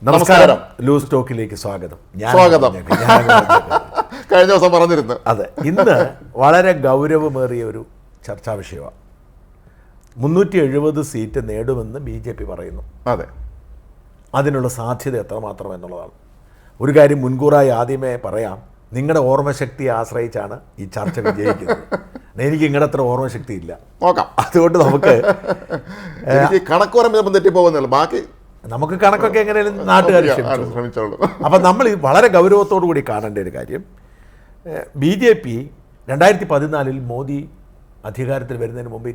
നമസ്കാരം. ലൂസ് ടോക്കിലേക്ക് സ്വാഗതം. കഴിഞ്ഞ ദിവസം പറഞ്ഞിരുന്നു. അതെ, ഇന്ന് വളരെ ഗൗരവമേറിയ ഒരു ചർച്ചാ വിഷയമാണ്. 370 സീറ്റ് നേടുമെന്ന് BJP പറയുന്നു. അതെ, അതിനുള്ള സാധ്യത എത്രമാത്രം എന്നുള്ളതാണ്. ഒരു കാര്യം മുൻകൂറായി ആദ്യമേ പറയാം, നിങ്ങളുടെ ഓർമ്മശക്തിയെ ആശ്രയിച്ചാണ് ഈ ചർച്ച വിജയിക്കുന്നത്. എനിക്ക് നിങ്ങളുടെ അത്ര ഓർമ്മശക്തി ഇല്ല, നോക്കാം. അതുകൊണ്ട് നമുക്ക് കണക്ക് പറയുമ്പോൾ തെറ്റിപ്പോകുന്നില്ല, ബാക്കി നമുക്ക് കണക്കൊക്കെ എങ്ങനെയും നാട്ടുകാർ ശ്രമിച്ചോളൂ. അപ്പം നമ്മൾ വളരെ ഗൗരവത്തോടു കൂടി കാണേണ്ട ഒരു കാര്യം, BJP 2014 മോദി അധികാരത്തിൽ വരുന്നതിന് മുമ്പ്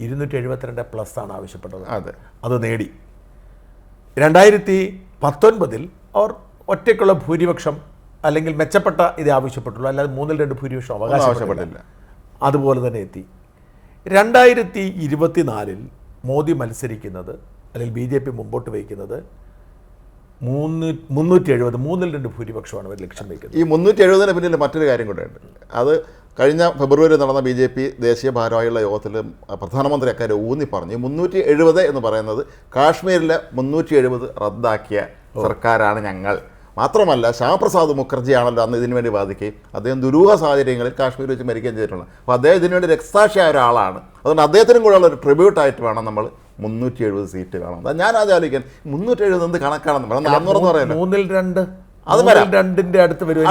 272 ആണ് ആവശ്യപ്പെട്ടത്. അതെ, അത് നേടി. 2019 അവർ ഒറ്റയ്ക്കുള്ള ഭൂരിപക്ഷം അല്ലെങ്കിൽ മെച്ചപ്പെട്ട ഇത് ആവശ്യപ്പെട്ടുള്ളൂ, അല്ലാതെ 2/3 ഭൂരിപക്ഷം അവകാശപ്പെട്ടില്ല. അതുപോലെ തന്നെ എത്തി. 2024 മോദി മത്സരിക്കുന്നത് അല്ലെങ്കിൽ BJP മുമ്പോട്ട് വയ്ക്കുന്നത് 370, 2/3 ഭൂരിപക്ഷമാണ് അവർ ലക്ഷ്യം വയ്ക്കുന്നത്. ഈ 370 പിന്നിൽ മറ്റൊരു കാര്യം കൂടെ ഉണ്ട്. അത് കഴിഞ്ഞ ഫെബ്രുവരി നടന്ന BJP ദേശീയ ഭാരവാഹികളുടെ യോഗത്തിൽ പ്രധാനമന്ത്രി അക്കാര്യം ഊന്നി പറഞ്ഞു. 370 എന്ന് പറയുന്നത് കാശ്മീരിലെ 370 റദ്ദാക്കിയ സർക്കാരാണ് ഞങ്ങൾ. മാത്രമല്ല, ശ്യാമപ്രസാദ് മുഖർജിയാണല്ലോ അന്ന് ഇതിനു വേണ്ടി വാദിക്കുകയും അദ്ദേഹം ദുരൂഹ സാഹചര്യങ്ങളിൽ കാശ്മീർ വെച്ച് മരിക്കുകയും ചെയ്തിട്ടുള്ളത്. അപ്പോൾ അദ്ദേഹം ഇതിനു വേണ്ടി രക്തസാക്ഷിയായ ഒരാളാണ്. അതുകൊണ്ട് അദ്ദേഹത്തിനും കൂടെ ഉള്ള ഒരു ട്രിബ്യൂട്ടായിട്ട് വേണം നമ്മൾ 370 സീറ്റ് കാണാം. ഞാൻ ആദ്യം ആലോചിക്കാൻ 370 എന്ത് കണക്കാണെന്ന് പറയാം. 400 എന്ന് പറയുന്നത് 3/2 അത് 2ന്റെ അടുത്ത് വരും.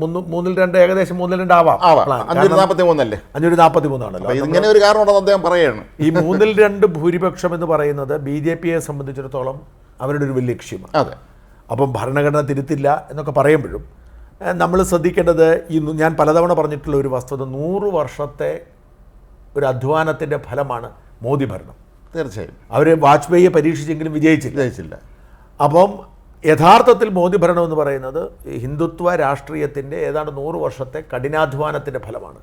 3/2 ഏകദേശം 3/2 ആവാം. 543 അല്ലേ? 543 ആണല്ലോ. ഇങ്ങനെ ഒരു കാരണം ഉണ്ടെന്ന് അദ്ദേഹം പറയുകയാണ്. ഈ 3/2 ഭൂരിപക്ഷം എന്ന് പറയുന്നത് BJPയെ സംബന്ധിച്ചിടത്തോളം അവരുടെ ഒരു വലിയ ലക്ഷ്യമാണ്. അതെ. അപ്പം ഭരണഘടന തിരുത്തില്ല എന്നൊക്കെ പറയുമ്പോഴും നമ്മൾ ശ്രദ്ധിക്കേണ്ടത്, ഈ ഞാൻ പലതവണ പറഞ്ഞിട്ടുള്ള ഒരു വസ്തുത, 100 വർഷത്തെ ഒരു അധ്വാനത്തിൻ്റെ ഫലമാണ് മോദി ഭരണം. തീർച്ചയായും അവർ വാജ്പേയിയെ പരീക്ഷിച്ചെങ്കിലും വിജയിച്ചില്ല. അപ്പം യഥാർത്ഥത്തിൽ മോദി ഭരണം എന്ന് പറയുന്നത് ഹിന്ദുത്വ രാഷ്ട്രീയത്തിൻ്റെ ഏതാണ്ട് 100 വർഷത്തെ കഠിനാധ്വാനത്തിൻ്റെ ഫലമാണ്.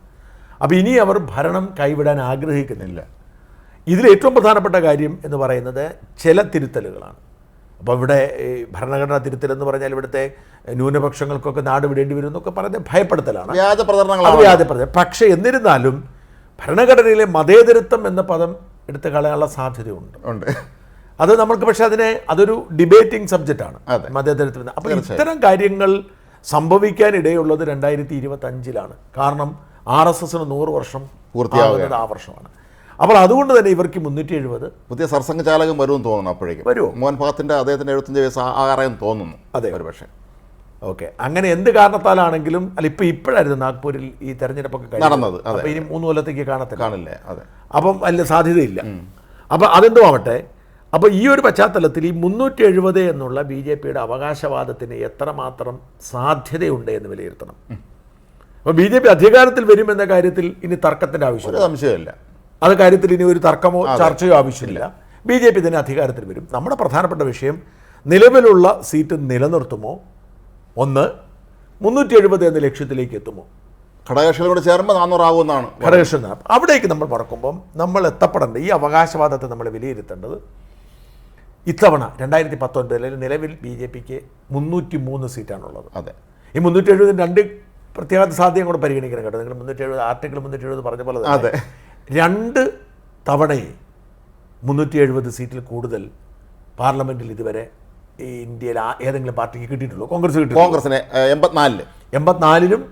അപ്പോൾ ഇനി അവർ ഭരണം കൈവിടാൻ ആഗ്രഹിക്കുന്നില്ല. ഇതിൽ ഏറ്റവും പ്രധാനപ്പെട്ട കാര്യം എന്ന് പറയുന്നത് ചില തിരുത്തലുകളാണ്. അപ്പോൾ ഇവിടെ ഭരണഘടനാ തിരുത്തലെന്ന് പറഞ്ഞാൽ ഇവിടുത്തെ ന്യൂനപക്ഷങ്ങൾക്കൊക്കെ നാട് വിടേണ്ടി വരും എന്നൊക്കെ പറയുന്നത് ഭയപ്പെടുത്തലാണ്, വ്യാജ പ്രചരണം. പക്ഷേ എന്നിരുന്നാലും ഭരണഘടനയിലെ മതേതരത്വം എന്ന പദം എടുത്ത് കളയാനുള്ള സാധ്യതയുണ്ട്. അത് നമുക്ക് പക്ഷേ അതൊരു ഡിബേറ്റിംഗ് സബ്ജക്റ്റാണ് മതേതരത്വം. അപ്പോൾ ഇത്തരം കാര്യങ്ങൾ സംഭവിക്കാനിടയുള്ളത് 2025 കാരണം RSSന് 100 വർഷം പൂർത്തിയാകുന്നത് ആ വർഷമാണ്. അപ്പോൾ അതുകൊണ്ട് തന്നെ ഇവർക്ക് 370 പുതിയ സർസംഘചാലകം വരുമെന്ന് തോന്നുന്നു. അപ്പോഴേക്കും വരുമോ? മോഹൻ ഭഗത്തിന്റെ അദ്ദേഹത്തിൻ്റെ 75 വയസ്സ് ആകാറായെന്ന് തോന്നുന്നു. അതെ, ഒരു പക്ഷേ. ഓക്കെ, അങ്ങനെ എന്ത് കാരണത്താലാണെങ്കിലും ഇപ്പോഴായിരുന്നു നാഗ്പൂരിൽ ഈ തെരഞ്ഞെടുപ്പൊക്കെ നടന്നത്. അപ്പോൾ ഇനി 3 കൊല്ലത്തേക്ക് കാണില്ലേ? അതെ. അപ്പം വലിയ സാധ്യതയില്ല. അപ്പം അതെന്തോ ആവട്ടെ. അപ്പോൾ ഈ ഒരു പശ്ചാത്തലത്തിൽ ഈ 370 എന്നുള്ള BJPയുടെ അവകാശവാദത്തിന് എത്രമാത്രം സാധ്യതയുണ്ട് എന്ന് വിലയിരുത്തണം. അപ്പോൾ BJP അധികാരത്തിൽ വരുമെന്ന കാര്യത്തിൽ ഇനി തർക്കത്തിൻ്റെ ആവശ്യമില്ല, സംശയമില്ല. അത് കാര്യത്തിൽ ഇനി ഒരു തർക്കമോ ചർച്ചയോ ആവശ്യമില്ല. BJP തന്നെ അധികാരത്തിൽ വരും. നമ്മുടെ പ്രധാനപ്പെട്ട വിഷയം, നിലവിലുള്ള സീറ്റ് നിലനിർത്തുമോ, 370 എന്ന ലക്ഷ്യത്തിലേക്ക് എത്തുമോ, ഘടകകക്ഷികളോട് ചേർന്ന് 400 ആകുമെന്നാണ് ഘടകകക്ഷി. അവിടേക്ക് നമ്മൾ പറക്കുമ്പം നമ്മൾ എത്തപ്പെടേണ്ട ഈ അവകാശവാദത്തെ നമ്മൾ വിലയിരുത്തേണ്ടത്, ഇത്തവണ 2019 നിലവിൽ BJPക്ക് 303 സീറ്റാണുള്ളത്. അതെ. ഈ 370 2 പ്രത്യേക സാധ്യതയും കൂടെ പരിഗണിക്കണം കേട്ടോ. നിങ്ങൾ 370 ആർട്ടിക്കിൾ 370 പറഞ്ഞ പോലെ അതെ 2 തവണയെ 370 സീറ്റിൽ കൂടുതൽ പാർലമെന്റിൽ ഇതുവരെ ഈ ഇന്ത്യയിൽ ഏതെങ്കിലും പാർട്ടിക്ക് കിട്ടിയിട്ടുള്ളൂ. കോൺഗ്രസിന് 84, 84ലും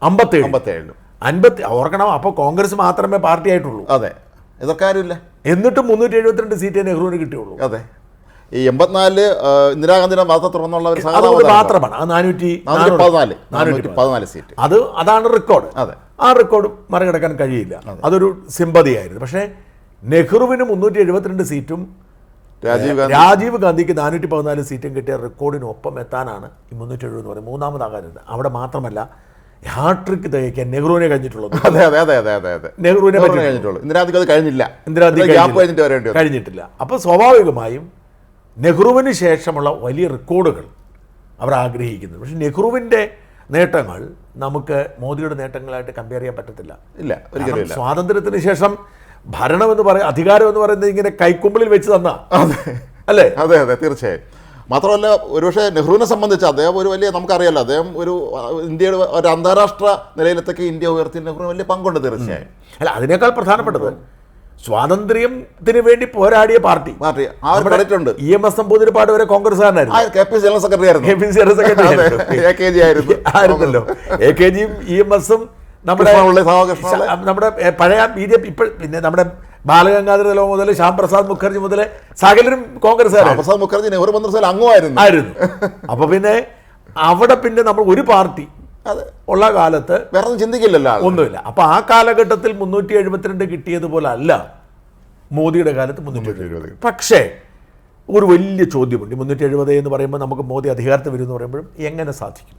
57ലും 50. ഓർക്കണം, അപ്പോൾ കോൺഗ്രസ് മാത്രമേ പാർട്ടി ആയിട്ടുള്ളൂ. അതെ, എതിർക്കാരുമില്ല. എന്നിട്ടും 372 സീറ്റേ നെഹ്റുവിന് കിട്ടിയുള്ളൂ. അതെ. ഈ 84 ഇന്ദിരാഗാന്ധിയുടെ മതത്തെ തുടർന്നുള്ള മാത്രമാണ്. 414 സീറ്റ്. അതാണ് റെക്കോർഡ്. അതെ, ആ റെക്കോർഡ് മറികടക്കാൻ കഴിയില്ല. അതൊരു സിമ്പതിയായിരുന്നു. പക്ഷേ നെഹ്റുവിന് 372 സീറ്റും രാജീവ് ഗാന്ധിക്ക് 414 സീറ്റും കിട്ടിയ റെക്കോർഡിനൊപ്പം എത്താനാണ് ഈ 370 എന്ന് പറയുന്നത്. മൂന്നാമതാകാനുണ്ട്. അവിടെ മാത്രമല്ല, ഹാട്രിക് തികയ്ക്കാൻ നെഹ്റുവിനെ കഴിഞ്ഞിട്ടുള്ളത്. നെഹ്റുവിനെ കഴിഞ്ഞിട്ടുള്ളൂ. ഇന്ദിരാഗാന്ധി കഴിഞ്ഞിട്ടില്ല. അപ്പോൾ സ്വാഭാവികമായും നെഹ്റുവിന് ശേഷമുള്ള വലിയ റെക്കോർഡുകൾ അവർ ആഗ്രഹിക്കുന്നത്. പക്ഷേ നെഹ്റുവിൻ്റെ നേട്ടങ്ങൾ നമുക്ക് മോദിയുടെ നേട്ടങ്ങളായിട്ട് കമ്പയർ ചെയ്യാൻ പറ്റത്തില്ല. ഇല്ല, ഒരിക്കലും. സ്വാതന്ത്ര്യത്തിന് ശേഷം ഭരണം എന്ന് പറയുന്നത്, അധികാരം എന്ന് പറയുന്നത് ഇങ്ങനെ കൈക്കുമ്പിളിൽ വെച്ച് തന്നാ അല്ലേ? അതെ, തീർച്ചയായും. മാത്രമല്ല, ഒരുപക്ഷെ നെഹ്റുവിനെ സംബന്ധിച്ച് അദ്ദേഹം ഒരു വലിയ, നമുക്കറിയാലോ, അദ്ദേഹം ഇന്ത്യയുടെ ഒരു അന്താരാഷ്ട്ര നിലയിലത്തേക്ക് ഇന്ത്യ ഉയർത്തി നെഹ്റുവിന് വലിയ പങ്കുണ്ട് തീർച്ചയായും. അല്ല, അതിനേക്കാൾ പ്രധാനപ്പെട്ടത് സ്വാതന്ത്ര്യത്തിന് വേണ്ടി പോരാടിയ പാർട്ടി. ആ ഒരു credit ഉണ്ട്. EMS നമ്പൂതിരിപ്പാട് വരെ കോൺഗ്രസ്സുകാരനായിരുന്നു. KP ജനറൽ സെക്രട്ടറി ആയിരുന്നു. KP ജനറൽ സെക്രട്ടറി AKG ആയിരുന്നല്ലോ. AKGയും EMSഉം നമ്മുടെ പഴയ BJP ഇപ്പോൾ പിന്നെ നമ്മുടെ ബാലഗംഗാധര തിലക് മുതൽ ശ്യാം പ്രസാദ് മുഖർജി മുതൽ സകലരും കോൺഗ്രസ്സുകാരാണ്. പ്രസാദ് മുഖർജി നെഹ്റു മന്ത്രിസഭയിൽ അംഗമായിരുന്നു. അപ്പൊ പിന്നെ അവിടെ പിന്നെ നമ്മൾ ഒരു പാർട്ടി ഉള്ള കാലത്ത് വേറെ ചിന്തിക്കില്ലല്ലോ, ഒന്നുമില്ല. അപ്പൊ ആ കാലഘട്ടത്തിൽ 372 കിട്ടിയതുപോലെ അല്ല മോദിയുടെ കാലത്ത് 370. പക്ഷേ ഒരു വലിയ ചോദ്യമുണ്ട്. 370 എന്ന് പറയുമ്പോൾ നമുക്ക് മോദി അധികാരത്തിൽ വരും എന്ന് പറയുമ്പോഴും എങ്ങനെ സാധിക്കും?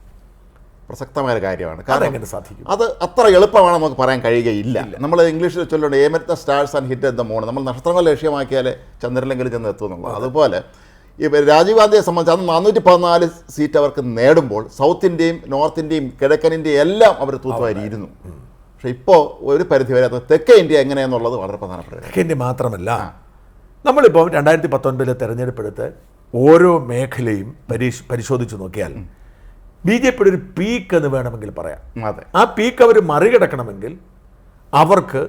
പ്രസക്തമായ കാര്യമാണ്. കാരണം എങ്ങനെ സാധിക്കും? അത് അത്ര എളുപ്പമാണ് നമുക്ക് പറയാൻ കഴിയുകയില്ല. നമ്മൾ ഇംഗ്ലീഷിൽ ചൊല്ലുണ്ട് aim at the stars and hit at the moon. നമ്മൾ നക്ഷത്രങ്ങൾ ലക്ഷ്യമാക്കിയാൽ ചന്ദ്രനിലെങ്കിലും ചെന്ന് എത്തുന്നുള്ളത്. അതുപോലെ ഈ രാജീവ് ഗാന്ധിയെ സംബന്ധിച്ച് അന്ന് 414 സീറ്റ് അവർക്ക് നേടുമ്പോൾ സൗത്ത് ഇന്ത്യയും നോർത്ത് ഇന്ത്യയും കിഴക്കൻ ഇന്ത്യയും എല്ലാം അവർ തൂത്തുവാരിയിരുന്നു. പക്ഷെ ഇപ്പോൾ ഒരു പരിധിവരെ അത് തെക്കേ ഇന്ത്യ എങ്ങനെയെന്നുള്ളത് വളരെ പ്രധാനപ്പെട്ട. തെക്കേ ഇന്ത്യ മാത്രമല്ല, നമ്മളിപ്പോൾ 2019 തെരഞ്ഞെടുപ്പെടുത്ത് ഓരോ മേഖലയും പരിശോധിച്ച് നോക്കിയാൽ BJPയുടെ ഒരു പീക്ക് എന്ന് വേണമെങ്കിൽ പറയാം. ആ പീക്ക് അവർ മറികടക്കണമെങ്കിൽ അവർക്ക്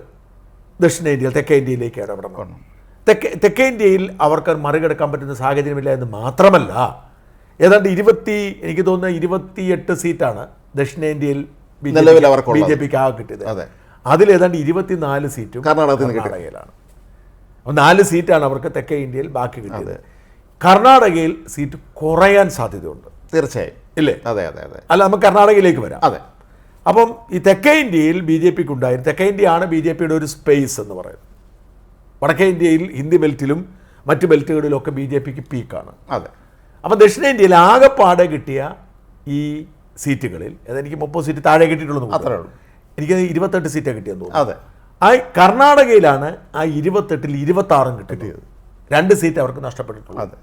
ദക്ഷിണേന്ത്യയിൽ തെക്കേ ഇന്ത്യയിലേക്ക് ഇടപെടണം. തെക്കേ ഇന്ത്യയിൽ അവർക്ക് മറികടക്കാൻ പറ്റുന്ന സാഹചര്യമില്ല എന്ന് മാത്രമല്ല, ഏതാണ്ട് എനിക്ക് തോന്നുന്ന 28 സീറ്റാണ് ദക്ഷിണേന്ത്യയിൽ BJPക്ക് ആകെ കിട്ടിയത്. അതിലേതാണ്ട് 24 സീറ്റും കർണാടകയിലാണ്. 4 സീറ്റാണ് അവർക്ക് തെക്കേ ഇന്ത്യയിൽ ബാക്കി കിട്ടിയത്. കർണാടകയിൽ സീറ്റ് കുറയാൻ സാധ്യതയുണ്ട് തീർച്ചയായും. ഇല്ലേ? അതെ അതെ അതെ. അല്ല, നമുക്ക് കർണാടകയിലേക്ക് വരാം. അതെ. അപ്പം ഈ തെക്കേ ഇന്ത്യയിൽ BJPക്ക് ഉണ്ടായിരുന്നു. തെക്കേ ഇന്ത്യയാണ് BJPയുടെ ഒരു സ്പേസ് എന്ന് പറയുന്നത്. വടക്കേ ഇന്ത്യയിൽ ഹിന്ദി ബെൽറ്റിലും മറ്റ് ബെൽറ്റുകളിലൊക്കെ BJPക്ക് പീക്കാണ്. അതെ. അപ്പം ദക്ഷിണേന്ത്യയിൽ ആകെപ്പാടെ കിട്ടിയ ഈ സീറ്റുകളിൽ എനിക്ക് 30 സീറ്റ് താഴെ കിട്ടിയിട്ടുള്ളൂ. അത്രേ ഉള്ളൂ. എനിക്ക് 28 സീറ്റാണ് കിട്ടിയെന്ന് തോന്നുന്നു. അതെ. ആ കർണാടകയിലാണ് ആ 28ൽ 26 കിട്ടിയത്. 2 സീറ്റ് അവർക്ക് നഷ്ടപ്പെട്ടിട്ടുള്ളൂ. അതെ.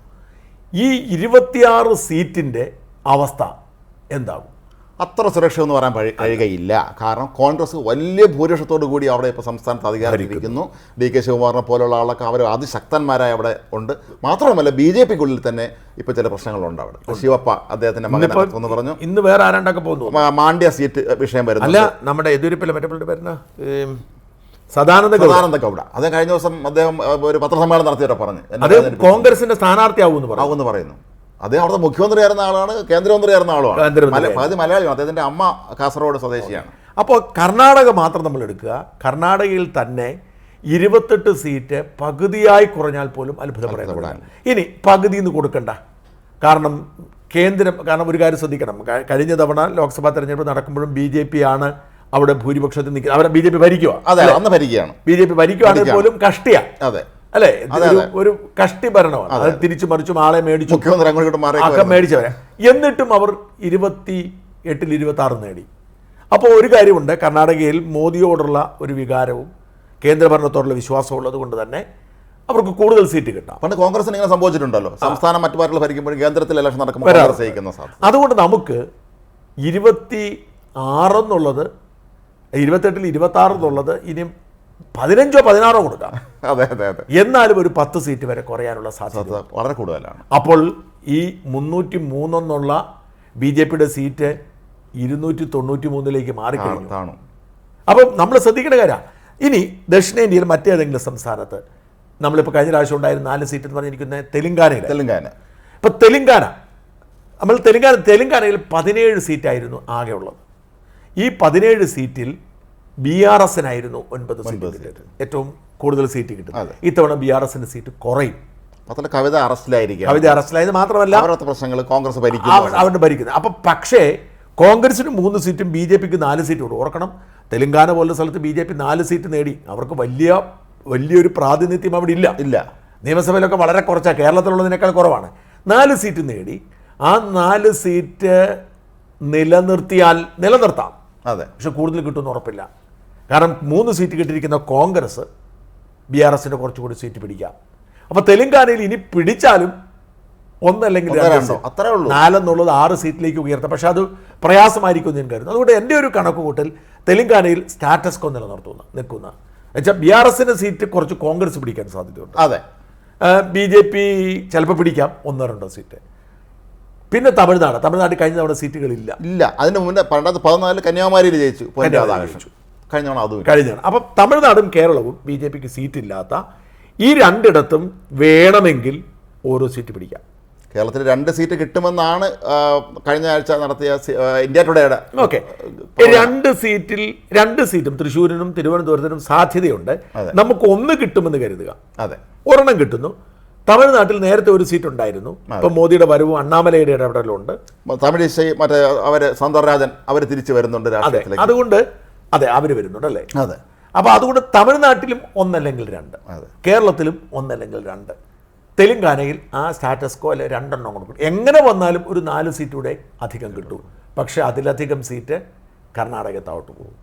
ഈ 26 സീറ്റിൻ്റെ അവസ്ഥ എന്താകും? അത്ര സുരക്ഷ എന്ന് പറയാൻ കഴിയുകയില്ല. കാരണം കോൺഗ്രസ് വലിയ ഭൂരിപക്ഷത്തോടു കൂടി അവിടെ ഇപ്പോൾ സംസ്ഥാനത്ത് അധികാരത്തിലിരിക്കുന്നു. DK ശിവകുമാറിനെ പോലുള്ള ആളൊക്കെ അവർ അതിശക്തന്മാരായി അവിടെ ഉണ്ട്. മാത്രമല്ല BJPക്കുള്ളിൽ തന്നെ ഇപ്പോൾ ചില പ്രശ്നങ്ങളുണ്ട്. അവിടെ ശിവപ്പ അദ്ദേഹത്തിന്റെ മകൻ എന്ന് പറഞ്ഞു. ഇന്ന് വേറെ ആരാണ്ടൊക്കെ പോകുന്നു. മാണ്ഡ്യ സീറ്റ് വിഷയം വരുന്നു. അല്ല, നമ്മുടെ എതിരിപ്പില്ല മറ്റേ വരുന്ന സദാനന്ദ ഗൗഡ. അദ്ദേഹം കഴിഞ്ഞ ദിവസം അദ്ദേഹം ഒരു പത്രസമ്മേളനം നടത്തിയവരെ പറഞ്ഞു കോൺഗ്രസിന്റെ സ്ഥാനാർത്ഥിയാവുമെന്ന് പറയുന്നു. അദ്ദേഹം അവിടുത്തെ മുഖ്യമന്ത്രിയായിരുന്ന ആളാണ്, കേന്ദ്രമന്ത്രിയായിരുന്ന ആളുമാണ്. പകുതി മലയാളിയാണ്. അദ്ദേഹത്തിന്റെ അമ്മ കാസർഗോഡ് സ്വദേശിയാണ്. അപ്പോൾ കർണാടക മാത്രം നമ്മൾ എടുക്കുക. കർണാടകയിൽ തന്നെ 28 സീറ്റ് പകുതിയായി കുറഞ്ഞാൽ പോലും അത്ഭുതപ്പെടാൻ. ഇനി പകുതി എന്ന് കൊടുക്കണ്ട. കാരണം ഒരു കാര്യം ശ്രദ്ധിക്കണം. കഴിഞ്ഞ തവണ ലോക്സഭാ തെരഞ്ഞെടുപ്പ് നടക്കുമ്പോഴും BJP ആണ് അവിടെ ഭൂരിപക്ഷത്തിൽ നിൽക്കുന്നത്. അവിടെ BJP ഭരിക്കുക. അതെ, അന്ന് ഭരിക്കുകയാണ്. BJP ഭരിക്കുകയാണെങ്കിൽ പോലും കഷ്ടിയാണ്. അതെ അല്ലേ? ഒരു കഷ്ടി ഭരണമാണ്. അത് തിരിച്ചു മറിച്ചും ആളെ മേടിച്ചു മേടിച്ചവരെ. എന്നിട്ടും അവർ 28ൽ 26 നേടി. അപ്പോൾ ഒരു കാര്യമുണ്ട്, കർണാടകയിൽ മോദിയോടുള്ള ഒരു വികാരവും കേന്ദ്രഭരണത്തോടുള്ള വിശ്വാസവും ഉള്ളത് കൊണ്ട് തന്നെ അവർക്ക് കൂടുതൽ സീറ്റ് കിട്ടാം. പണ്ട് കോൺഗ്രസിന് ഇങ്ങനെ സംഭവിച്ചിട്ടുണ്ടല്ലോ. സംസ്ഥാനം മറ്റു പാർട്ടികൾ ഭരിക്കുമ്പോഴും കേന്ദ്രത്തിൽ ഇലക്ഷൻ നടക്കുമ്പോൾ അതുകൊണ്ട് നമുക്ക് 26 എന്നുള്ളത് 28ൽ 26 എന്നുള്ളത് ഇനിയും 15 or 16 കൊടുക്കാം. അതെ അതെ അതെ. എന്നാലും ഒരു 10 സീറ്റ് വരെ കുറയാനുള്ള സാധ്യത വളരെ കൂടുതലാണ്. അപ്പോൾ ഈ 303 എന്നുള്ള BJPയുടെ സീറ്റ് 293ലേക്ക് മാറിക്കഴിഞ്ഞു. അപ്പം നമ്മൾ ശ്രദ്ധിക്കേണ്ട കാര്യമാണ്. ഇനി ദക്ഷിണേന്ത്യയിൽ മറ്റേതെങ്കിലും സംസ്ഥാനത്ത് നമ്മളിപ്പോൾ കഴിഞ്ഞ പ്രാവശ്യം ഉണ്ടായിരുന്ന 4 സീറ്റ് എന്ന് പറഞ്ഞിരിക്കുന്നത് തെലുങ്കാന. ഇപ്പം തെലുങ്കാനയിൽ 17 സീറ്റായിരുന്നു ആകെ ഉള്ളത്. ഈ 17 സീറ്റിൽ BRSനായിരുന്നു 9 സീറ്റ്, ഏറ്റവും കൂടുതൽ സീറ്റ് കിട്ടുന്നത്. ഇത്തവണ BRSന്റെ സീറ്റ് കുറയും. കവിത അറസ്റ്റിലായത് മാത്രമല്ല പ്രശ്നങ്ങൾ കോൺഗ്രസ് അവരുടെ ഭരിക്കുന്നത്. അപ്പം പക്ഷേ കോൺഗ്രസിന് 3 സീറ്റും BJPക്ക് 4 സീറ്റും ഉണ്ട്. ഓർക്കണം, തെലുങ്കാന പോലുള്ള സ്ഥലത്ത് BJP 4 സീറ്റ് നേടി. അവർക്ക് വലിയൊരു പ്രാതിനിധ്യം അവിടെ ഇല്ല. നിയമസഭയിലൊക്കെ വളരെ കുറച്ചാണ്, കേരളത്തിലുള്ളതിനേക്കാൾ കുറവാണ്. 4 സീറ്റ് നേടി. ആ 4 സീറ്റ് നിലനിർത്താം. അതെ. പക്ഷെ കൂടുതൽ കിട്ടുമെന്ന് ഉറപ്പില്ല. കാരണം 3 സീറ്റ് കിട്ടിയിരിക്കുന്ന കോൺഗ്രസ് BRSന്റെ കുറച്ചുകൂടി സീറ്റ് പിടിക്കാം. അപ്പോൾ തെലുങ്കാനയിൽ ഇനി പിടിച്ചാലും 1 അല്ലെങ്കിൽ 2 അത്രേ ഉള്ളൂ. 4 എന്നുള്ളത് 6 സീറ്റിലേക്ക് ഉയർത്താം. പക്ഷെ അത് പ്രയാസമായിരിക്കും ഞാൻ കരുതുന്നു. അതുകൊണ്ട് എൻ്റെ ഒരു കണക്കുകൂട്ടൽ തെലുങ്കാനയിൽ സ്റ്റാറ്റസ് കോ നിൽക്കുന്ന എന്നുവെച്ചാൽ BRSന്റെ സീറ്റ് കുറച്ച് കോൺഗ്രസ് പിടിക്കാൻ സാധ്യതയുണ്ട്. അതെ. BJP ചിലപ്പോൾ പിടിക്കാം 1-2 സീറ്റ്. പിന്നെ തമിഴ്നാട് കഴിഞ്ഞ തവണ സീറ്റുകളില്ല. അതിന് മുന്നേ 2014 കന്യാകുമാരിയിൽ ജയിച്ചു. കഴിഞ്ഞ അതും കഴിഞ്ഞാണ്. അപ്പം തമിഴ്നാടും കേരളവും BJPക്ക് സീറ്റില്ലാത്ത ഈ രണ്ടിടത്തും വേണമെങ്കിൽ ഓരോ സീറ്റ് പിടിക്കാം. കേരളത്തിൽ 2 സീറ്റ് കിട്ടുമെന്നാണ് കഴിഞ്ഞ ആഴ്ച നടത്തിയ ഇന്ത്യ ടുഡേയുടെ. ഓക്കെ, 2 സീറ്റും തൃശ്ശൂരിനും തിരുവനന്തപുരത്തിനും സാധ്യതയുണ്ട്. നമുക്ക് 1 കിട്ടുമെന്ന് കരുതുക. അതെ, ഒരെണ്ണം കിട്ടുന്നു. തമിഴ്നാട്ടിൽ നേരത്തെ ഒരു സീറ്റ് ഉണ്ടായിരുന്നു. ഇപ്പം മോദിയുടെ വരവും അണ്ണാമലയുടെ ഇടപെടലുണ്ട്. തമിഴിസൈ മറ്റേ അവര് സൗന്ദരരാജൻ അവർ തിരിച്ചു വരുന്നുണ്ട് രാഷ്ട്രീയത്തിലേക്ക്. അതുകൊണ്ട് അവർ വരുന്നുണ്ട് അല്ലേ? അതെ. അപ്പോൾ അതുകൊണ്ട് തമിഴ്നാട്ടിലും 1 അല്ലെങ്കിൽ 2, കേരളത്തിലും 1 അല്ലെങ്കിൽ 2, തെലുങ്കാനയിൽ ആ സ്റ്റാറ്റസ് കോ അല്ലെ 2 എണ്ണം കൊടുക്കും. എങ്ങനെ വന്നാലും ഒരു 4 സീറ്റൂടെ അധികം കിട്ടും. പക്ഷെ അതിലധികം സീറ്റ് കർണാടകത്താവട്ട് പോകും.